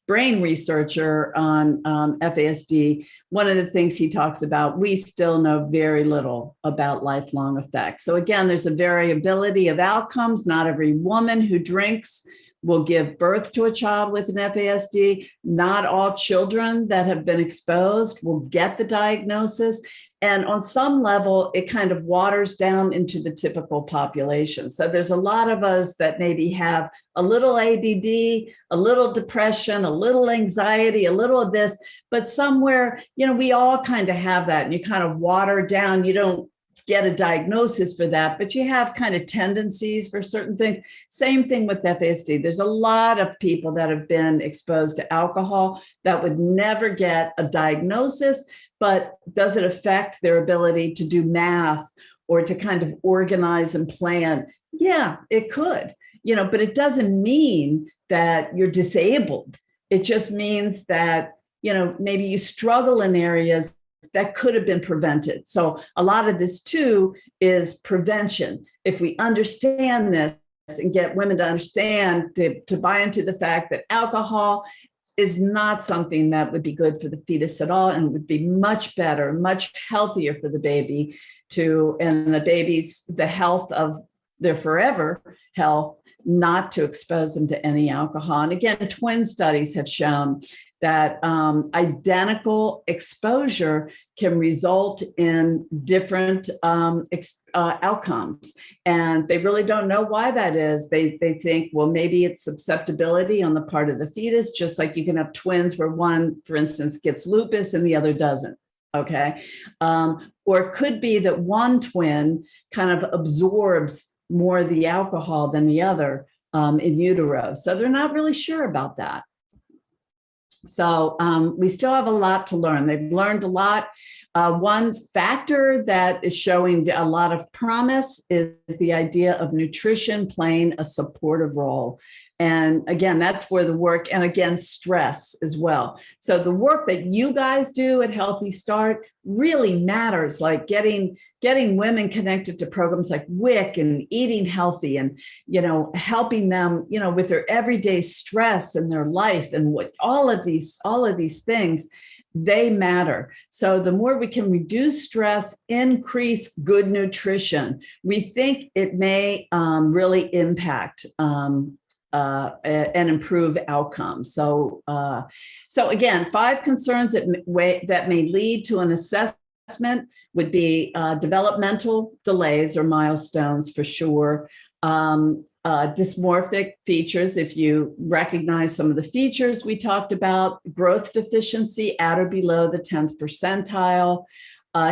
brain researcher on FASD, one of the things he talks about, we still know very little about lifelong effects. So again, there's a variability of outcomes. Not every woman who drinks will give birth to a child with an FASD. Not all children that have been exposed will get the diagnosis. And on some level, it kind of waters down into the typical population. So there's a lot of us that maybe have a little ADD, a little depression, a little anxiety, a little of this, but somewhere, we all kind of have that, and you kind of water down. You don't get a diagnosis for that, but you have kind of tendencies for certain things. Same thing with FASD. There's a lot of people that have been exposed to alcohol that would never get a diagnosis, but does it affect their ability to do math or to kind of organize and plan? Yeah, it could, but it doesn't mean that you're disabled. It just means that, maybe you struggle in areas that could have been prevented. So a lot of this too is prevention. If we understand this and get women to understand, to buy into the fact that alcohol is not something that would be good for the fetus at all, and would be much better, much healthier for the baby and the health of their forever health, not to expose them to any alcohol. And again, twin studies have shown that identical exposure can result in different outcomes. And they really don't know why that is. They think, well, maybe it's susceptibility on the part of the fetus, just like you can have twins where one, for instance, gets lupus and the other doesn't. Okay. Or it could be that one twin kind of absorbs more of the alcohol than the other in utero. So they're not really sure about that. So we still have a lot to learn. They've learned a lot. One factor that is showing a lot of promise is the idea of nutrition playing a supportive role. And again, that's where the work, and again, stress as well. So the work that you guys do at Healthy Start really matters, like getting women connected to programs like WIC and eating healthy, and, you know, helping them, you know, with their everyday stress in their life, and what all of these things, they matter. So the more we can reduce stress, increase good nutrition, we think it may really impact and improve outcomes. So again, 5 concerns that may lead to an assessment would be developmental delays or milestones for sure. Dysmorphic features, if you recognize some of the features we talked about, growth deficiency at or below the 10th percentile,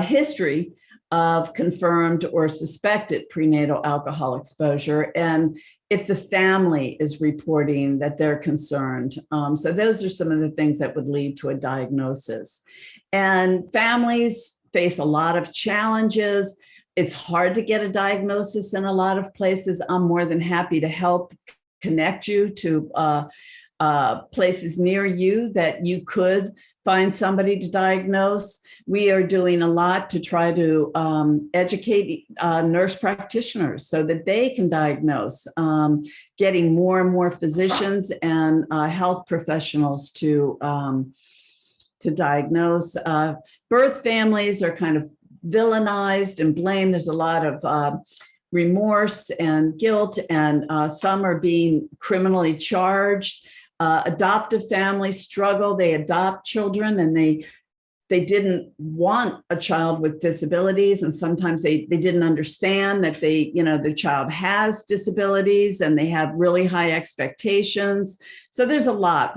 history of confirmed or suspected prenatal alcohol exposure, and if the family is reporting that they're concerned. So those are some of the things that would lead to a diagnosis. And families face a lot of challenges. It's hard to get a diagnosis in a lot of places. I'm more than happy to help connect you to places near you that you could find somebody to diagnose. We are doing a lot to try to educate nurse practitioners so that they can diagnose, getting more and more physicians and health professionals to diagnose. Birth families are kind of villainized and blamed. There's a lot of remorse and guilt, and some are being criminally charged. Adoptive families struggle. They adopt children and they didn't want a child with disabilities, and sometimes they didn't understand that the child has disabilities, and they have really high expectations. So there's a lot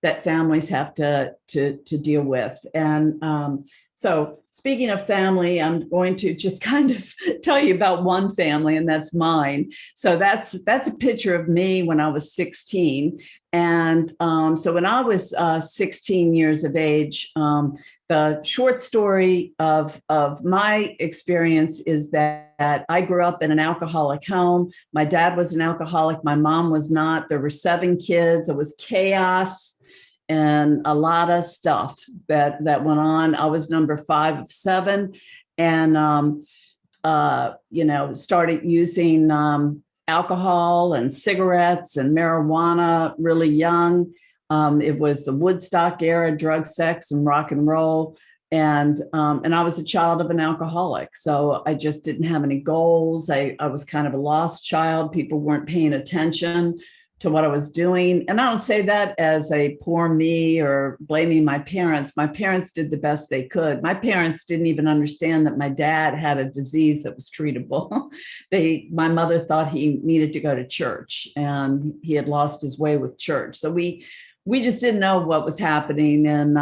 that families have to deal with. And so speaking of family, I'm going to just kind of tell you about one family, and that's mine. So that's a picture of me when I was 16. And so when I was 16 years of age, the short story of my experience is that I grew up in an alcoholic home. My dad was an alcoholic. My mom was not. There were 7 kids. It was chaos and a lot of stuff that went on. I was number 5 of 7, and started using alcohol and cigarettes and marijuana really young. It was the Woodstock era, drug, sex, and rock and roll. And I was a child of an alcoholic. So I just didn't have any goals. I was kind of a lost child. People weren't paying attention to what I was doing. And I don't say that as a poor me or blaming my parents. My parents did the best they could. My parents didn't even understand that my dad had a disease that was treatable. My mother thought he needed to go to church, and he had lost his way with church. So we just didn't know what was happening. And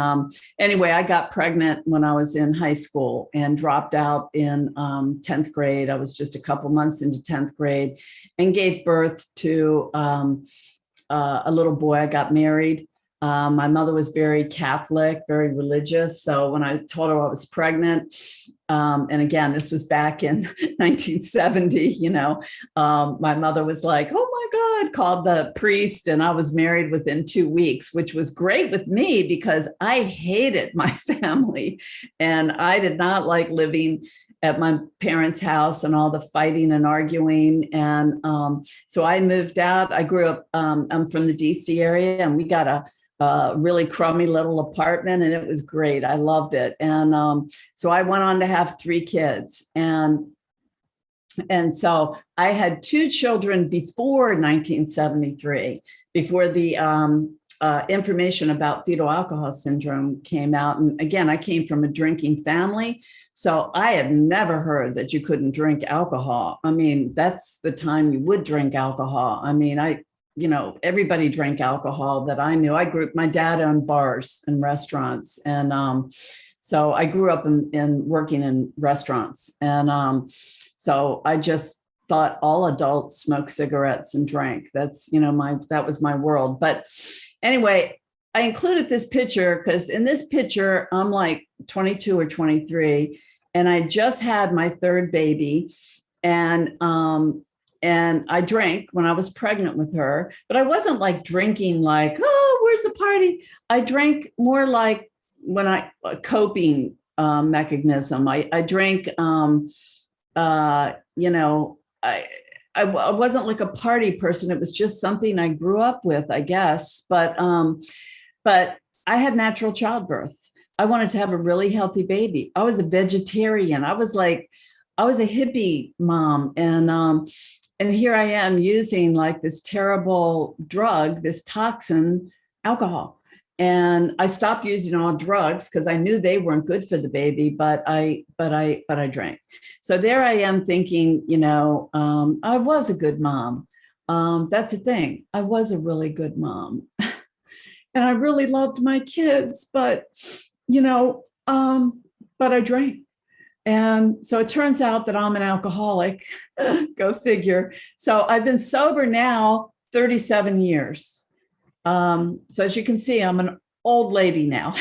anyway, I got pregnant when I was in high school and dropped out in 10th grade. I was just a couple months into 10th grade and gave birth to a little boy. I got married. My mother was very Catholic, very religious. So when I told her I was pregnant, and again, this was back in 1970, my mother was like, oh my God, called the priest, and I was married within 2 weeks, which was great with me because I hated my family and I did not like living at my parents' house and all the fighting and arguing. And so I moved out. I grew up, I'm from the DC area, and we got a really crummy little apartment, and it was great. I loved it. And so I went on to have 3 kids. And And so I had two children before 1973, before the information about fetal alcohol syndrome came out. And again, I came from a drinking family. So I had never heard that you couldn't drink alcohol. I mean, that's the time you would drink alcohol. I mean, everybody drank alcohol that I knew. My dad owned bars and restaurants. And so I grew up in working in restaurants. And so I just thought all adults smoked cigarettes and drank. That's, that was my world. But anyway, I included this picture because in this picture, I'm like 22 or 23, and I just had my third baby. And I drank when I was pregnant with her, but I wasn't like drinking like, oh, where's the party? I drank more like a coping mechanism. I drank, I wasn't like a party person. It was just something I grew up with, I guess. But I had natural childbirth. I wanted to have a really healthy baby. I was a vegetarian. I was a hippie mom. And here I am using like this terrible drug, this toxin, alcohol. And I stopped using all drugs because I knew they weren't good for the baby, but I drank. So there I am thinking, I was a good mom. That's the thing. I was a really good mom. And I really loved my kids, but I drank. And so it turns out that I'm an alcoholic. Go figure. So I've been sober now 37 years. So as you can see, I'm an old lady now,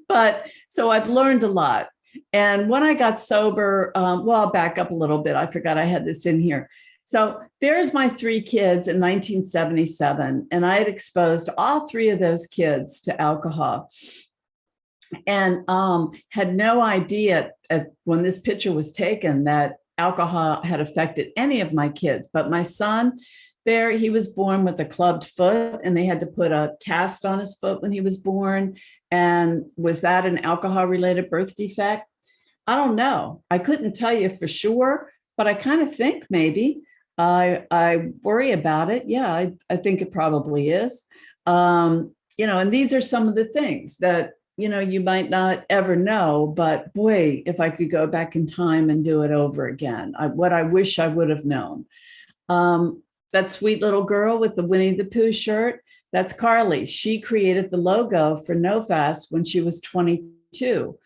but so I've learned a lot. And when I got sober, I'll back up a little bit. I forgot I had this in here. So there's my three kids in 1977. And I had exposed all three of those kids to alcohol and had no idea when this picture was taken that alcohol had affected any of my kids. But my son, he was born with a clubbed foot, and they had to put a cast on his foot when he was born. And was that an alcohol-related birth defect? I don't know. I couldn't tell you for sure, but I kind of think maybe. I worry about it. Yeah, I think it probably is. And these are some of the things that, you might not ever know, but boy, if I could go back in time and do it over again, what I wish I would have known. That sweet little girl with the Winnie the Pooh shirt, that's Carly. She created the logo for NoFast when she was 22.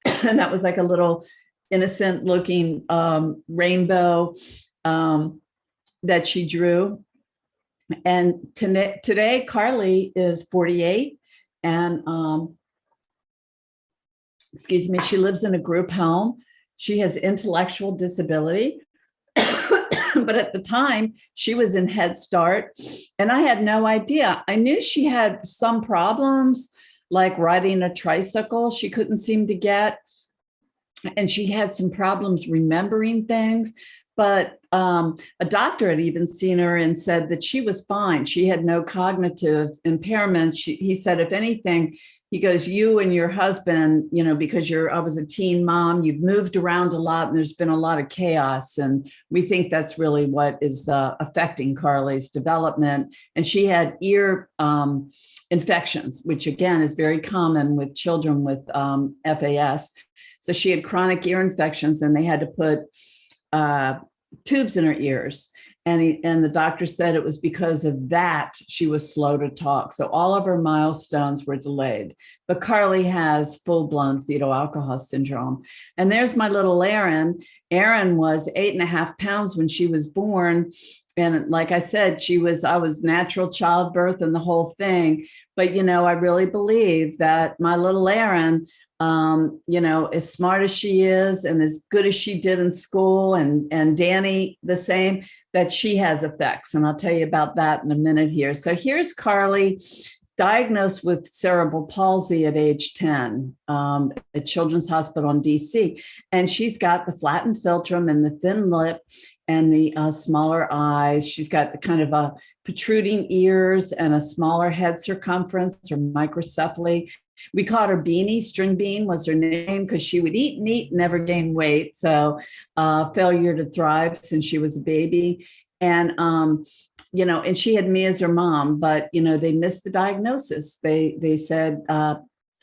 And that was like a little innocent looking rainbow that she drew. And today, Carly is 48. And she lives in a group home. She has intellectual disability. But at the time, she was in Head Start, and I had no idea. I knew she had some problems, like riding a tricycle she couldn't seem to get, and she had some problems remembering things. But a doctor had even seen her and said that she was fine. She had no cognitive impairment. He said, if anything, he goes, you and your husband, because I was a teen mom, you've moved around a lot and there's been a lot of chaos. And we think that's really what is affecting Carly's development. And she had ear infections, which again is very common with children with FAS. So she had chronic ear infections, and they had to put tubes in her ears. And the doctor said it was because of that she was slow to talk. So all of her milestones were delayed. But Carly has full-blown fetal alcohol syndrome. And there's my little Erin. Erin was 8.5 pounds when she was born. And like I said, I was natural childbirth and the whole thing. But, I really believe that my little Erin, as smart as she is and as good as she did in school, and Danny the same, that she has effects. And I'll tell you about that in a minute here. So here's Carly, diagnosed with cerebral palsy at age 10 at Children's Hospital in DC. And she's got the flattened philtrum and the thin lip and the smaller eyes. She's got the kind of protruding ears and a smaller head circumference or microcephaly. We called her Beanie. String Bean was her name because she would eat and eat, never gain weight. So failure to thrive since she was a baby. And, and she had me as her mom, but, they missed the diagnosis. They said,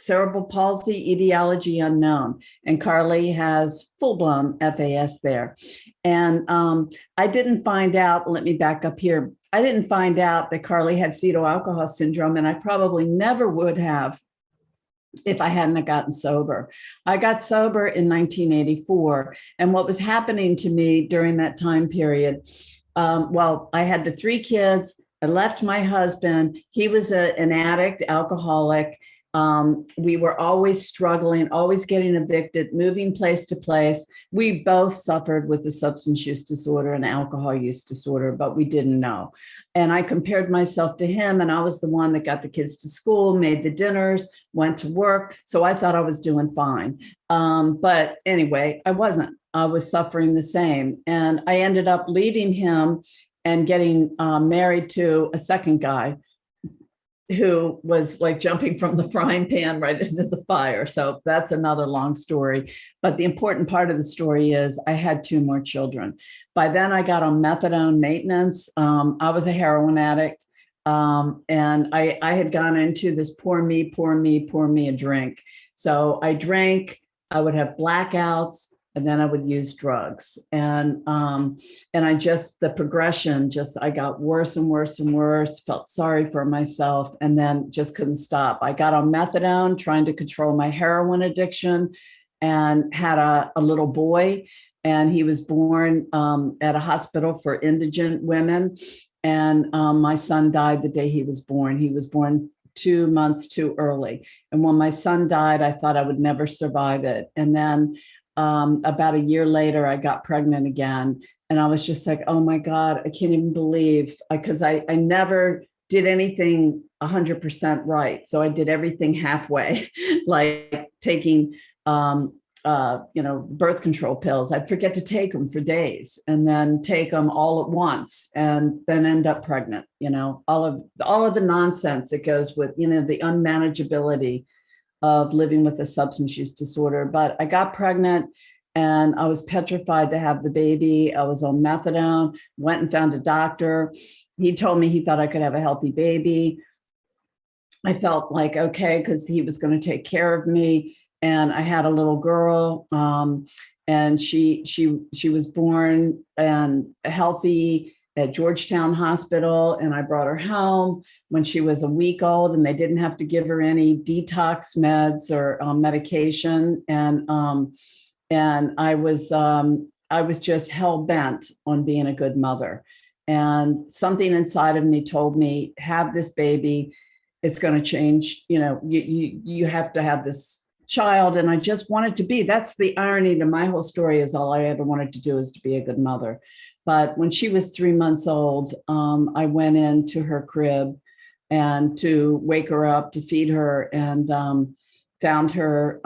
cerebral palsy, etiology unknown. And Carly has full-blown FAS there. And I didn't find out, let me back up here. I didn't find out that Carly had fetal alcohol syndrome, and I probably never would have if I hadn't gotten sober. I got sober in 1984. And what was happening to me during that time period, I had the 3 kids. I left my husband. He was an addict, alcoholic. We were always struggling, always getting evicted, moving place to place. We both suffered with the substance use disorder and alcohol use disorder, but we didn't know. And I compared myself to him, and I was the one that got the kids to school, made the dinners, went to work. So I thought I was doing fine. But anyway, I wasn't. I was suffering the same. And I ended up leaving him and getting married to a second guy who was like jumping from the frying pan right into the fire. So that's another long story. But the important part of the story is I had 2 more children. By then I got on methadone maintenance. I was a heroin addict. And I had gone into this pour me a drink. So I drank, I would have blackouts, and then I would use drugs. And the progression, I got worse and worse and worse, felt sorry for myself, and then just couldn't stop. I got on methadone, trying to control my heroin addiction, and had a little boy, and he was born at a hospital for indigent women. And my son died the day he was born. He was born 2 months too early. And when my son died, I thought I would never survive it. And then about a year later, I got pregnant again. And I was just like, oh my God, I can't even believe, because I never did anything 100% right. So I did everything halfway, like taking, birth control pills. I'd forget to take them for days and then take them all at once and then end up pregnant, all of the nonsense that goes with, the unmanageability of living with a substance use disorder. But I got pregnant and I was petrified to have the baby. I was on methadone, went and found a doctor. He told me he thought I could have a healthy baby. I felt like, okay, because he was going to take care of me. And I had a little girl, and she was born and healthy at Georgetown Hospital, and I brought her home when she was a week old, and they didn't have to give her any detox meds or medication. And I was just hell bent on being a good mother. And something inside of me told me, have this baby. It's going to change. You have to have this child. And I just wanted to be. That's the irony to my whole story, is all I ever wanted to do is to be a good mother. But when she was 3 months old, I went into her crib and to wake her up, to feed her, and found her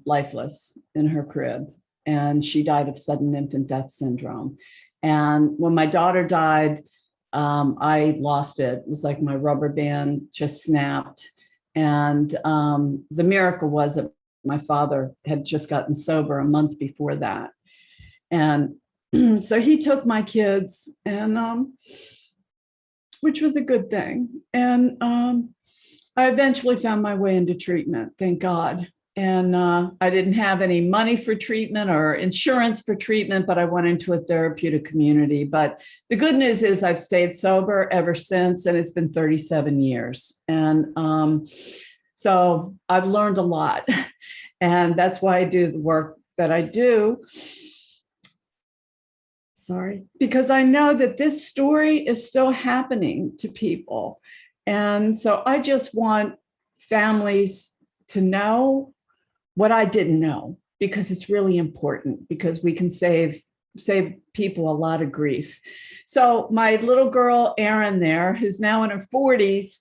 lifeless in her crib. And she died of sudden infant death syndrome. And when my daughter died, I lost it. It was like my rubber band just snapped. And the miracle was that my father had just gotten sober a month before that. And so he took my kids, and which was a good thing. And I eventually found my way into treatment, thank God. And I didn't have any money for treatment or insurance for treatment, but I went into a therapeutic community. But the good news is I've stayed sober ever since, and it's been 37 years. And so I've learned a lot. And that's why I do the work that I do. Because I know that this story is still happening to people. And so I just want families to know what I didn't know, because it's really important, because we can save people a lot of grief. So my little girl, Erin there, who's now in her 40s,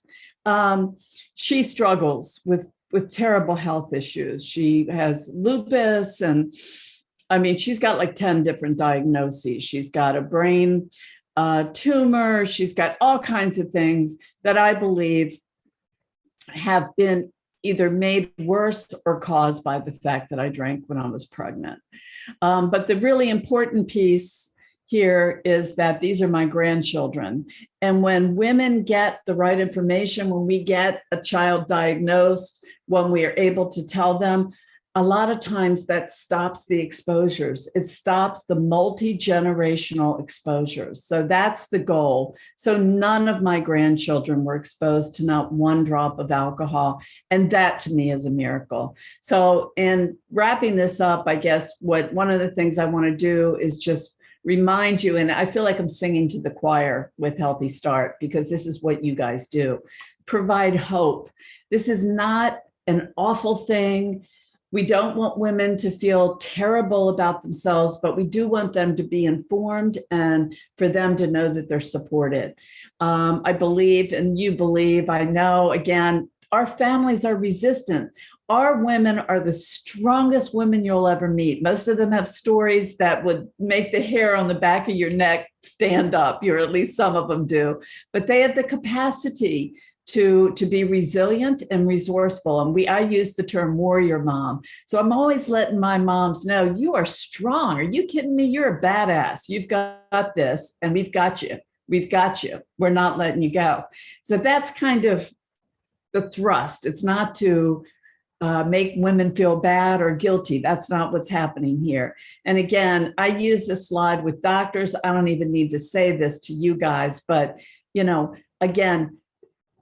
she struggles with terrible health issues. She has lupus, and she's got like 10 different diagnoses. She's got a brain tumor. She's got all kinds of things that I believe have been either made worse or caused by the fact that I drank when I was pregnant. But the really important piece here is that these are my grandchildren. And when women get the right information, when we get a child diagnosed, when we are able to tell them, a lot of times that stops the exposures. It stops the multi-generational exposures. So that's the goal. So none of my grandchildren were exposed to not one drop of alcohol. And that to me is a miracle. So in wrapping this up, I guess one of the things I want to do is just remind you, and I feel like I'm singing to the choir with Healthy Start, because this is what you guys do. Provide hope. This is not an awful thing. We don't want women to feel terrible about themselves, but we do want them to be informed and for them to know that they're supported. I believe, and you believe, I know, again, our families are resistant. Our women are the strongest women you'll ever meet. Most of them have stories that would make the hair on the back of your neck stand up, or at least some of them do, but they have the capacity to be resilient and resourceful. And I use the term warrior mom. So I'm always letting my moms know, you are strong. Are you kidding me? You're a badass. You've got this, and we've got you. We've got you. We're not letting you go. So that's kind of the thrust. It's not to make women feel bad or guilty. That's not what's happening here. And again, I use this slide with doctors. I don't even need to say this to you guys, but again,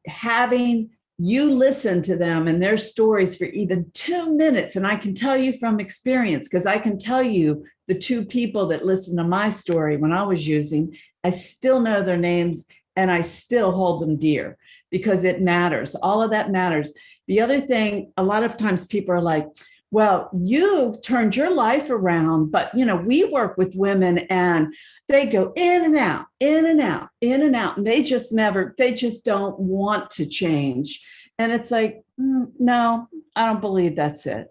having you listen to them and their stories for even 2 minutes. And I can tell you from experience, because I can tell you the 2 people that listened to my story when I was using, I still know their names and I still hold them dear because it matters. All of that matters. The other thing, a lot of times people are like, well, you turned your life around, but we work with women and they go in and out, in and out, in and out. And they just don't want to change. And it's like, no, I don't believe that's it.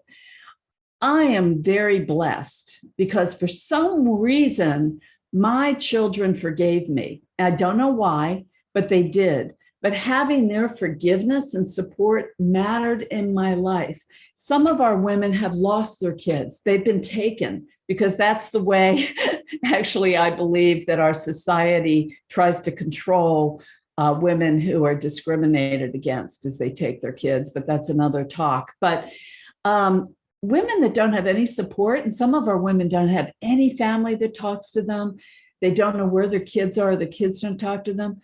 I am very blessed because for some reason, my children forgave me. I don't know why, but they did. But having their forgiveness and support mattered in my life. Some of our women have lost their kids. They've been taken because that's the way, actually, I believe that our society tries to control women who are discriminated against as they take their kids, but that's another talk. But women that don't have any support, and some of our women don't have any family that talks to them, they don't know where their kids are, the kids don't talk to them.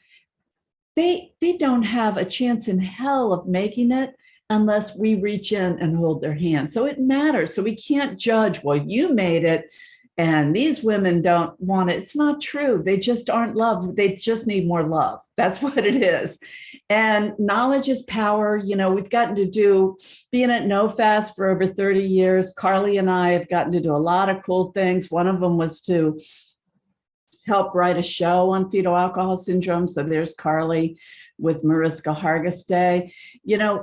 They don't have a chance in hell of making it unless we reach in and hold their hand. So it matters. So we can't judge, well, you made it and these women don't want it. It's not true. They just aren't loved. They just need more love. That's what it is. And knowledge is power. We've gotten to being at NoFast for over 30 years. Carly and I have gotten to do a lot of cool things. One of them was to help write a show on fetal alcohol syndrome. So there's Carly with Mariska Hargis Day.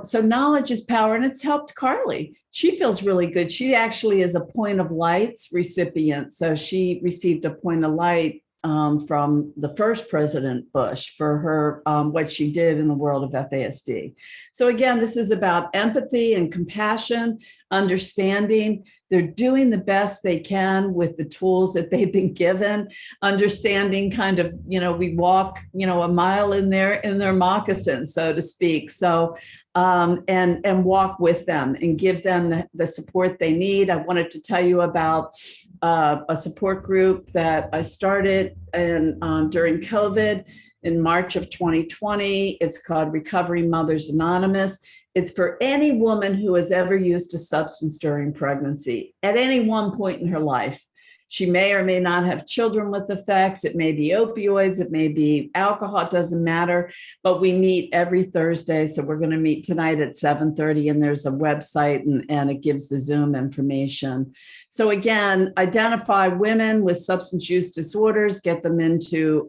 So knowledge is power, and it's helped Carly. She feels really good. She actually is a Point of Light's recipient. So she received a Point of Light from the first President Bush for her, what she did in the world of FASD. So again, this is about empathy and compassion, understanding. They're doing the best they can with the tools that they've been given, understanding kind of, we walk, a mile in their moccasins, so to speak. So, and walk with them and give them the support they need. I wanted to tell you about a support group that I started during COVID in March of 2020. It's called Recovering Mothers Anonymous. It's for any woman who has ever used a substance during pregnancy at any one point in her life. She may or may not have children with effects. It may be opioids. It may be alcohol. It doesn't matter. But we meet every Thursday. So we're going to meet tonight at 7:30. And there's a website and it gives the Zoom information. So again, identify women with substance use disorders, get them into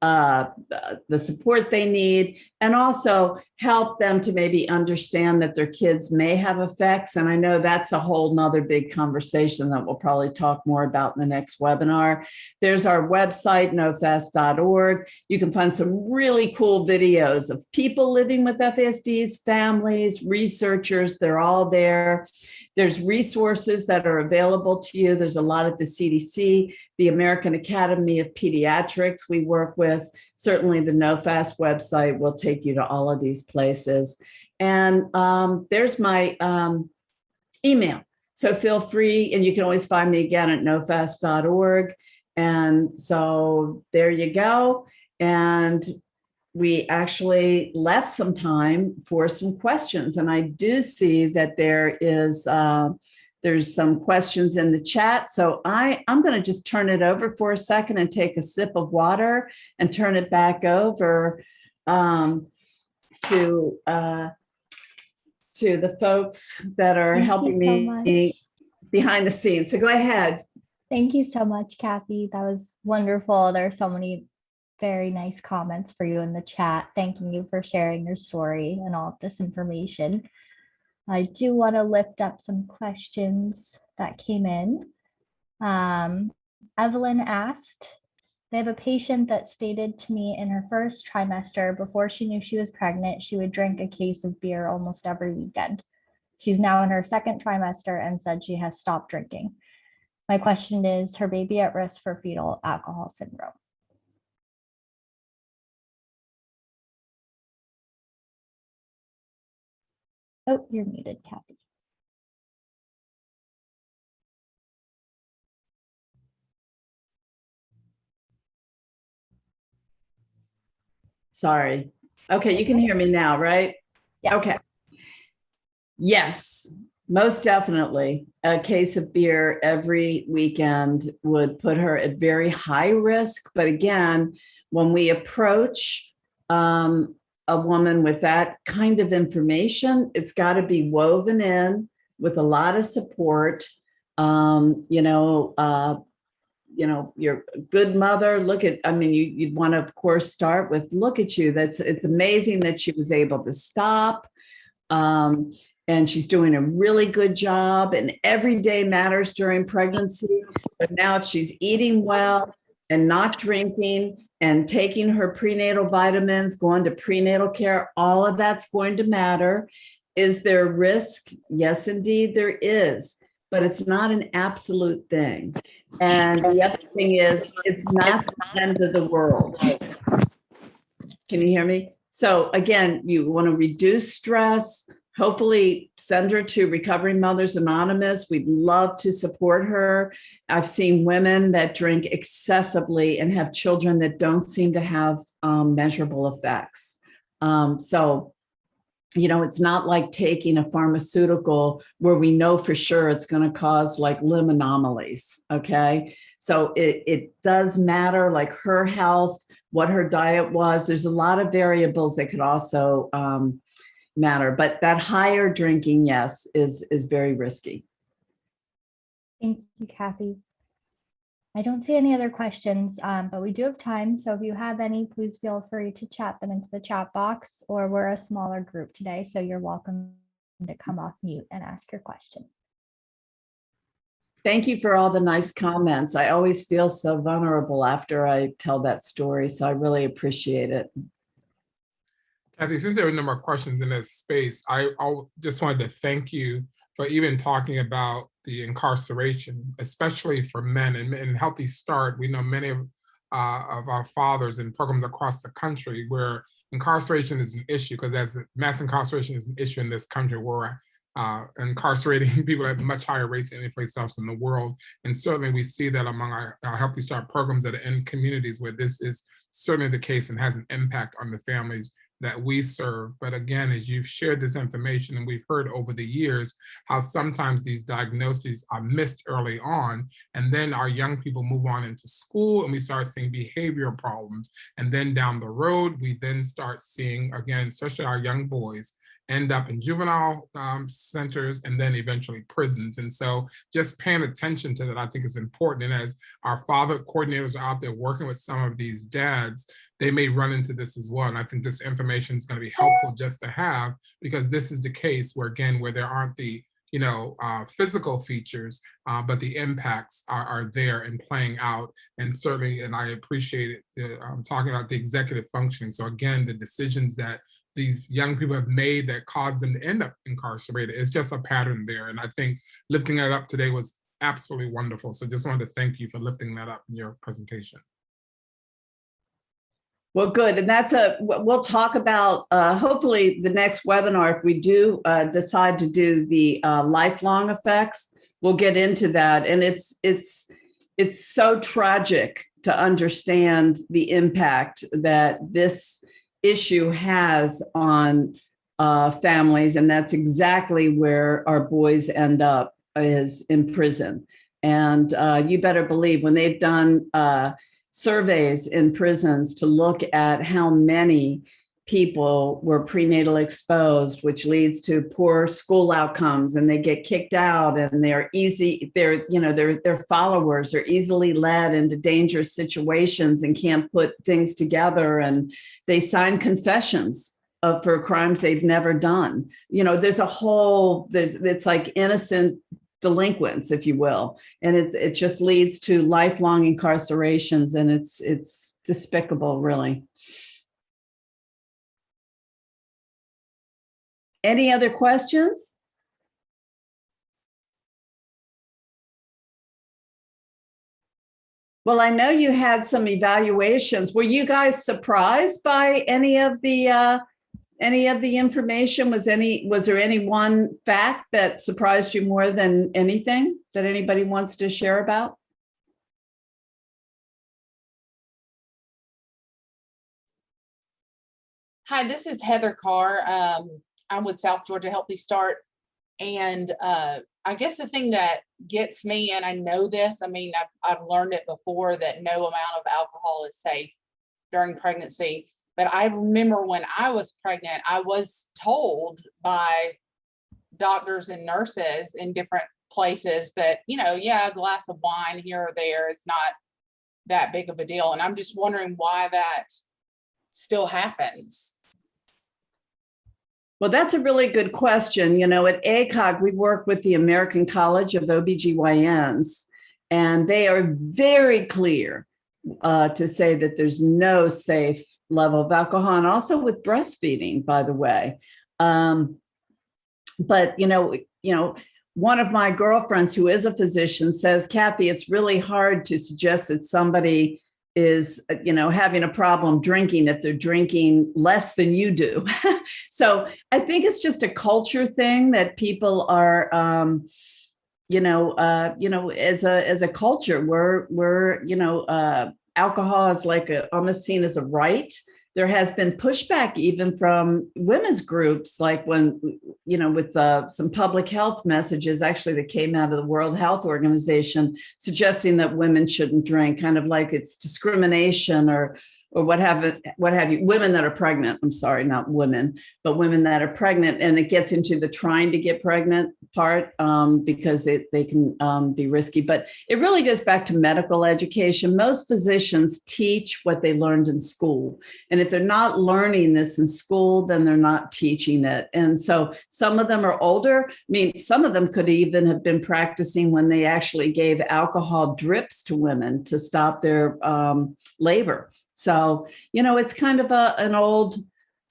the support they need, and also help them to maybe understand that their kids may have effects. And I know that's a whole nother big conversation that we'll probably talk more about in the next webinar. There's our website, nofast.org. You can find some really cool videos of people living with FASDs, families, researchers, they're all there. There's resources that are available to you. There's a lot at the CDC, the American Academy of Pediatrics we work with. Certainly the NoFast website will take you to all of these places. And there's my email. So feel free, and you can always find me again at nofast.org. And so there you go. And we actually left some time for some questions. And I do see that there's some questions in the chat. So I'm going to just turn it over for a second and take a sip of water and turn it back over to the folks that are helping me behind the scenes. So go ahead. Thank you so much, Kathy. That was wonderful. There are so many very nice comments for you in the chat. Thanking you for sharing your story and all of this information. I do want to lift up some questions that came in. Evelyn asked, they have a patient that stated to me in her first trimester, before she knew she was pregnant, she would drink a case of beer almost every weekend. She's now in her second trimester and said she has stopped drinking. My question is her baby at risk for fetal alcohol syndrome? Oh, you're muted, Kathy. Sorry. Okay, you can hear me now, right? Yeah. Okay. Yes, most definitely. A case of beer every weekend would put her at very high risk. But again, when we approach a woman with that kind of information, it's got to be woven in with a lot of support. You're a good mother. Look at, I mean, you'd want to, of course, start with, look at you. It's amazing that she was able to stop. And she's doing a really good job, and every day matters during pregnancy. So now if she's eating well and not drinking and taking her prenatal vitamins, going to prenatal care, all of that's going to matter. Is there risk? Yes, indeed, there is, but it's not an absolute thing. And the other thing is, it's not the end of the world. Can you hear me? So again, you want to reduce stress, hopefully send her to Recovering Mothers Anonymous. We'd love to support her. I've seen women that drink excessively and have children that don't seem to have measurable effects. So, you know, it's not like taking a pharmaceutical where we know for sure it's going to cause like limb anomalies. Okay. So it does matter, like her health, what her diet was. There's a lot of variables that could also matter, but that higher drinking, yes, is very risky. Thank you, Kathy. I don't see any other questions, but we do have time. So if you have any, please feel free to chat them into the chat box, or we're a smaller group today, so you're welcome to come off mute and ask your question. Thank you for all the nice comments. I always feel so vulnerable after I tell that story, so I really appreciate it. Kathy, since there are a number of questions in this space, I just wanted to thank you for even talking about the incarceration, especially for men. And in Healthy Start, we know many of our fathers in programs across the country where incarceration is an issue, because as mass incarceration is an issue in this country, we're incarcerating people at much higher rates than any place else in the world. And certainly we see that among our Healthy Start programs that are in communities where this is certainly the case and has an impact on the families that we serve. But again, as you've shared this information, and we've heard over the years how sometimes these diagnoses are missed early on, and then our young people move on into school and we start seeing behavioral problems. And then down the road, we then start seeing, again, especially our young boys, end up in juvenile centers and then eventually prisons. And so just paying attention to that, I think is important. And as our father coordinators are out there working with some of these dads, they may run into this as well. And I think this information is going to be helpful just to have, because this is the case where, again, where there aren't the physical features, but the impacts are there and playing out. And certainly, and I appreciate it, talking about the executive functioning. So again, the decisions that these young people have made that caused them to end up incarcerated, it's just a pattern there. And I think lifting that up today was absolutely wonderful. So just wanted to thank you for lifting that up in your presentation. Well, good. And we'll talk about, hopefully the next webinar, if we do decide to do the lifelong effects, we'll get into that. And it's so tragic to understand the impact that this issue has on families. And that's exactly where our boys end up, is in prison. And you better believe when they've done surveys in prisons to look at how many people were prenatal exposed, which leads to poor school outcomes, and they get kicked out, and their followers are easily led into dangerous situations and can't put things together, and they sign confessions for crimes they've never done. It's like innocent delinquents, if you will, and it just leads to lifelong incarcerations, and it's despicable, really. Any other questions? Well, I know you had some evaluations. Were you guys surprised by any of the information? Was there any one fact that surprised you more than anything that anybody wants to share about? Hi, this is Heather Carr. I'm with South Georgia Healthy Start. And I guess the thing that gets me, and I know this, I mean, I've learned it before, that no amount of alcohol is safe during pregnancy. But I remember when I was pregnant, I was told by doctors and nurses in different places that, yeah, a glass of wine here or there is not that big of a deal. And I'm just wondering why that still happens. Well, that's a really good question. At ACOG, we work with the American College of OBGYNs, and they are very clear to say that there's no safe level of alcohol, and also with breastfeeding, by the way. But one of my girlfriends who is a physician says, Kathy, it's really hard to suggest that somebody is, having a problem drinking if they're drinking less than you do. So I think it's just a culture thing that people are, as a culture, we're alcohol is like almost seen as a right. There has been pushback even from women's groups, like when, with some public health messages actually that came out of the World Health Organization suggesting that women shouldn't drink, kind of like it's discrimination or what have you. Women that are pregnant, I'm sorry, not women, but women that are pregnant, and it gets into the trying to get pregnant part because they can be risky. But it really goes back to medical education. Most physicians teach what they learned in school. And if they're not learning this in school, then they're not teaching it. And so some of them are older. I mean, some of them could even have been practicing when they actually gave alcohol drips to women to stop their labor. So, it's kind of an old,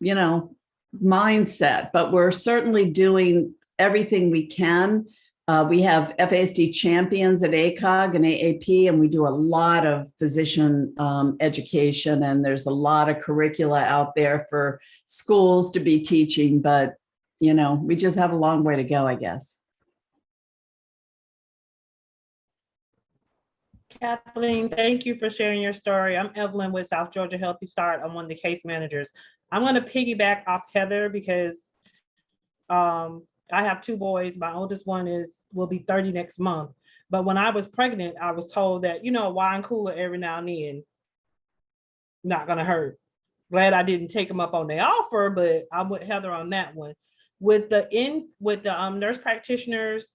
mindset, but we're certainly doing everything we can. We have FASD champions at ACOG and AAP, and we do a lot of physician education, and there's a lot of curricula out there for schools to be teaching, but, we just have a long way to go, I guess. Kathleen, thank you for sharing your story. I'm Evelyn with South Georgia Healthy Start. I'm one of the case managers. I'm going to piggyback off Heather because I have two boys. My oldest one will be 30 next month. But when I was pregnant, I was told that, a wine cooler every now and then, not going to hurt. Glad I didn't take them up on their offer, but I'm with Heather on that one. with the nurse practitioners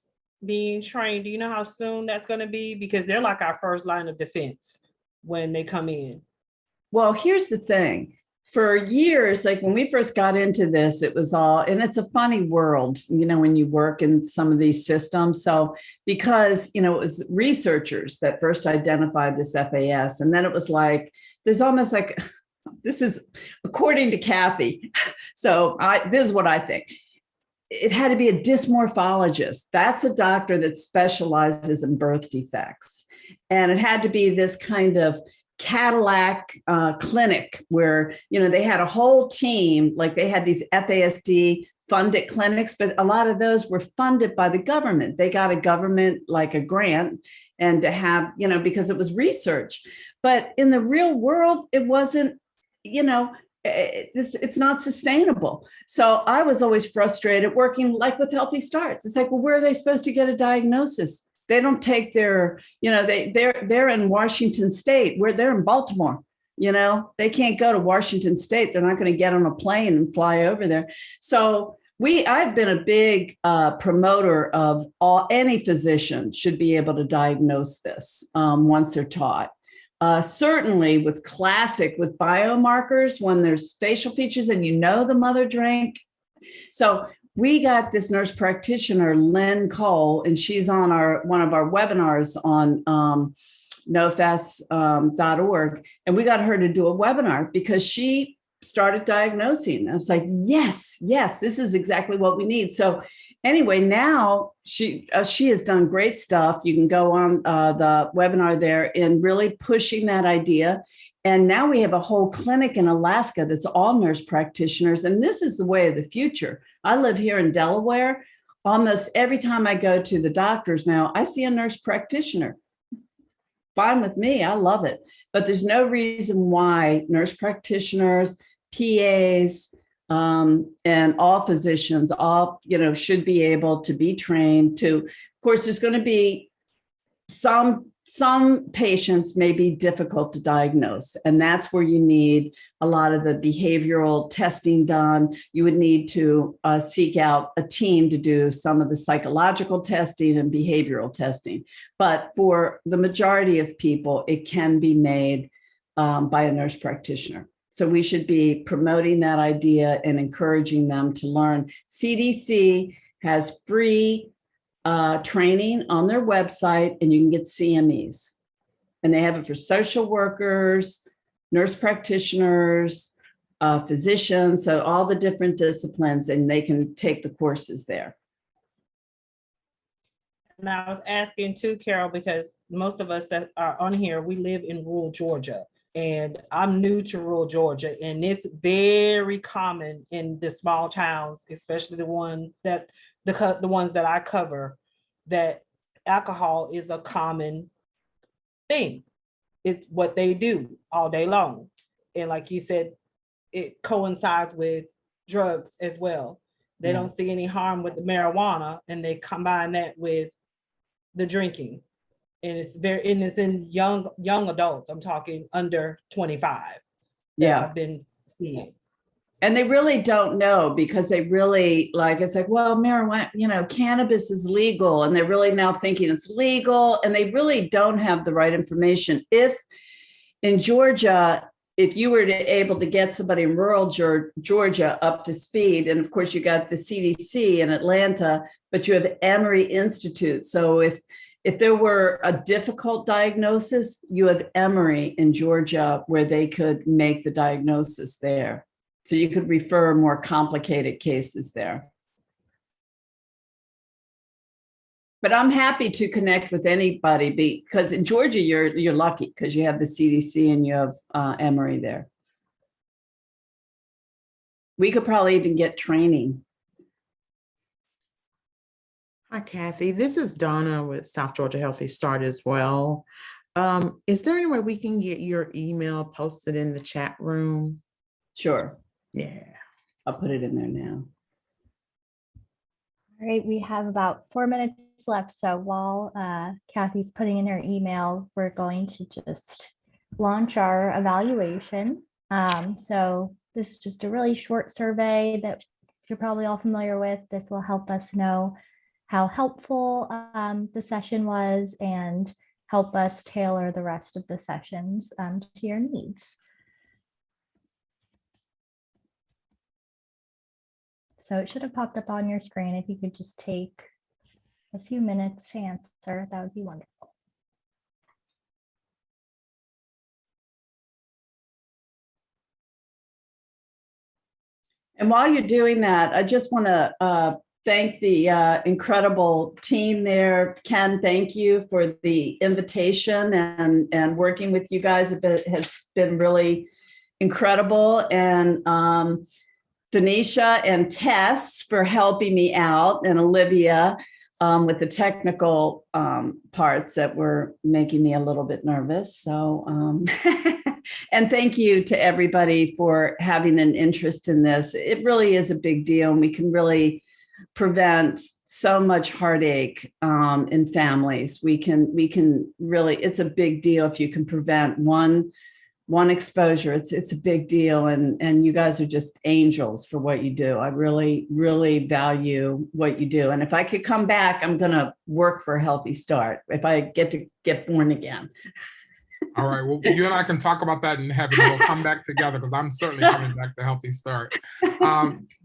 being trained, do you know how soon that's going to be? Because they're like our first line of defense when they come in. Well, here's the thing. For years, like when we first got into this, it was all, and it's a funny world, you know, when you work in some of these systems. So because, you know, it was researchers that first identified this FAS, and then it was like, there's almost like, this is according to Kathy. So this is what I think. It had to be a dysmorphologist. That's a doctor that specializes in birth defects. And it had to be this kind of Cadillac clinic where, you know, they had a whole team, like they had these FASD funded clinics, but a lot of those were funded by the government. They got a government, like a grant, and to have, you know, because it was research. But in the real world, it wasn't, you know, it's not sustainable. So I was always frustrated working like with Healthy Starts. It's like, well, where are they supposed to get a diagnosis? They don't take their, you know, they're in Washington State, where they're in Baltimore. You know, they can't go to Washington State. They're not going to get on a plane and fly over there. So I've been a big promoter of any physician should be able to diagnose this once they're taught. Certainly with biomarkers, when there's facial features and you know the mother drank. So we got this nurse practitioner, Lynn Cole, and she's on one of our webinars on nofas.org. And we got her to do a webinar because she started diagnosing. I was like, yes, this is exactly what we need. So anyway, now she has done great stuff. You can go on the webinar there and really pushing that idea. And now we have a whole clinic in Alaska that's all nurse practitioners. And this is the way of the future. I live here in Delaware. Almost every time I go to the doctors now, I see a nurse practitioner. Fine with me. I love it. But there's no reason why nurse practitioners, PAs, and all physicians, all, you know, should be able to be trained to, of course, there's going to be some patients may be difficult to diagnose, and that's where you need a lot of the behavioral testing done. You would need to seek out a team to do some of the psychological testing and behavioral testing. But for the majority of people, it can be made by a nurse practitioner. So we should be promoting that idea and encouraging them to learn. CDC has free training on their website, and you can get CMEs. And they have it for social workers, nurse practitioners, physicians, so all the different disciplines, and they can take the courses there. And I was asking too, Carol, because most of us that are on here, we live in rural Georgia. And I'm new to rural Georgia, and it's very common in the small towns, especially the ones that I cover, that alcohol is a common thing. It's what they do all day long. And like you said, it coincides with drugs as well. They don't see any harm with the marijuana, and they combine that with the drinking. And it's in young adults. I'm talking under 25. Yeah, I've been seeing. And they really don't know, because they really it's like, well, marijuana, you know, cannabis is legal, and they're really now thinking it's legal, and they really don't have the right information. If in Georgia, if you were able to get somebody in rural Georgia up to speed, and of course you got the CDC in Atlanta, but you have Emory Institute. So if there were a difficult diagnosis, you have Emory in Georgia where they could make the diagnosis there. So you could refer more complicated cases there. But I'm happy to connect with anybody, because in Georgia, you're lucky because you have the CDC and you have Emory there. We could probably even get training. Hi, Kathy. This is Donna with South Georgia Healthy Start as well. Is there any way we can get your email posted in the chat room? Sure. Yeah. I'll put it in there now. All right, we have about 4 minutes left. So while Kathy's putting in her email, we're going to just launch our evaluation. So this is just a really short survey that you're probably all familiar with. This will help us know how helpful the session was and help us tailor the rest of the sessions to your needs. So it should have popped up on your screen. If you could just take a few minutes to answer, that would be wonderful. And while you're doing that, I just want to thank the incredible team there. Ken, thank you for the invitation, and working with you guys has been really incredible. And Denisha and Tess for helping me out, and Olivia with the technical parts that were making me a little bit nervous. So, and thank you to everybody for having an interest in this. It really is a big deal, and we can really prevent so much heartache in families. We can really, it's a big deal if you can prevent one exposure. It's a big deal, and you guys are just angels for what you do. I really, really value what you do. And if I could come back, I'm gonna work for a Healthy Start if I get to get born again. All right, well, you and I can talk about that in heaven. We'll come back together, because I'm certainly coming back to Healthy Start.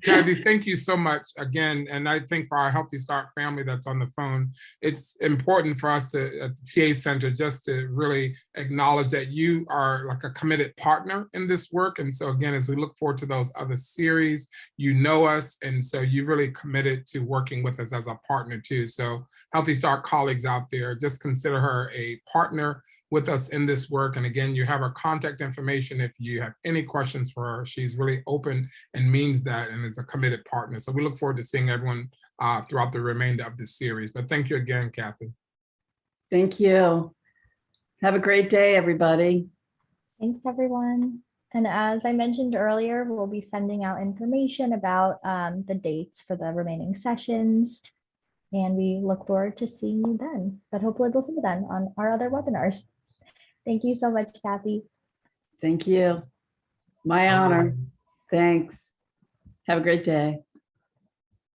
Kathy, thank you so much again. And I think for our Healthy Start family that's on the phone, it's important for us to, at the TA Center, just to really acknowledge that you are like a committed partner in this work. And so again, as we look forward to those other series, you know us, and so you really committed to working with us as a partner too. So Healthy Start colleagues out there, just consider her a partner with us in this work. And again, you have her contact information if you have any questions for her. She's really open and means that, and is a committed partner. So we look forward to seeing everyone throughout the remainder of this series. But thank you again, Kathy. Thank you. Have a great day, everybody. Thanks, everyone. And as I mentioned earlier, we'll be sending out information about the dates for the remaining sessions. And we look forward to seeing you then, but hopefully before then on our other webinars. Thank you so much, Kathy. Thank you. My honor. Thanks. Have a great day.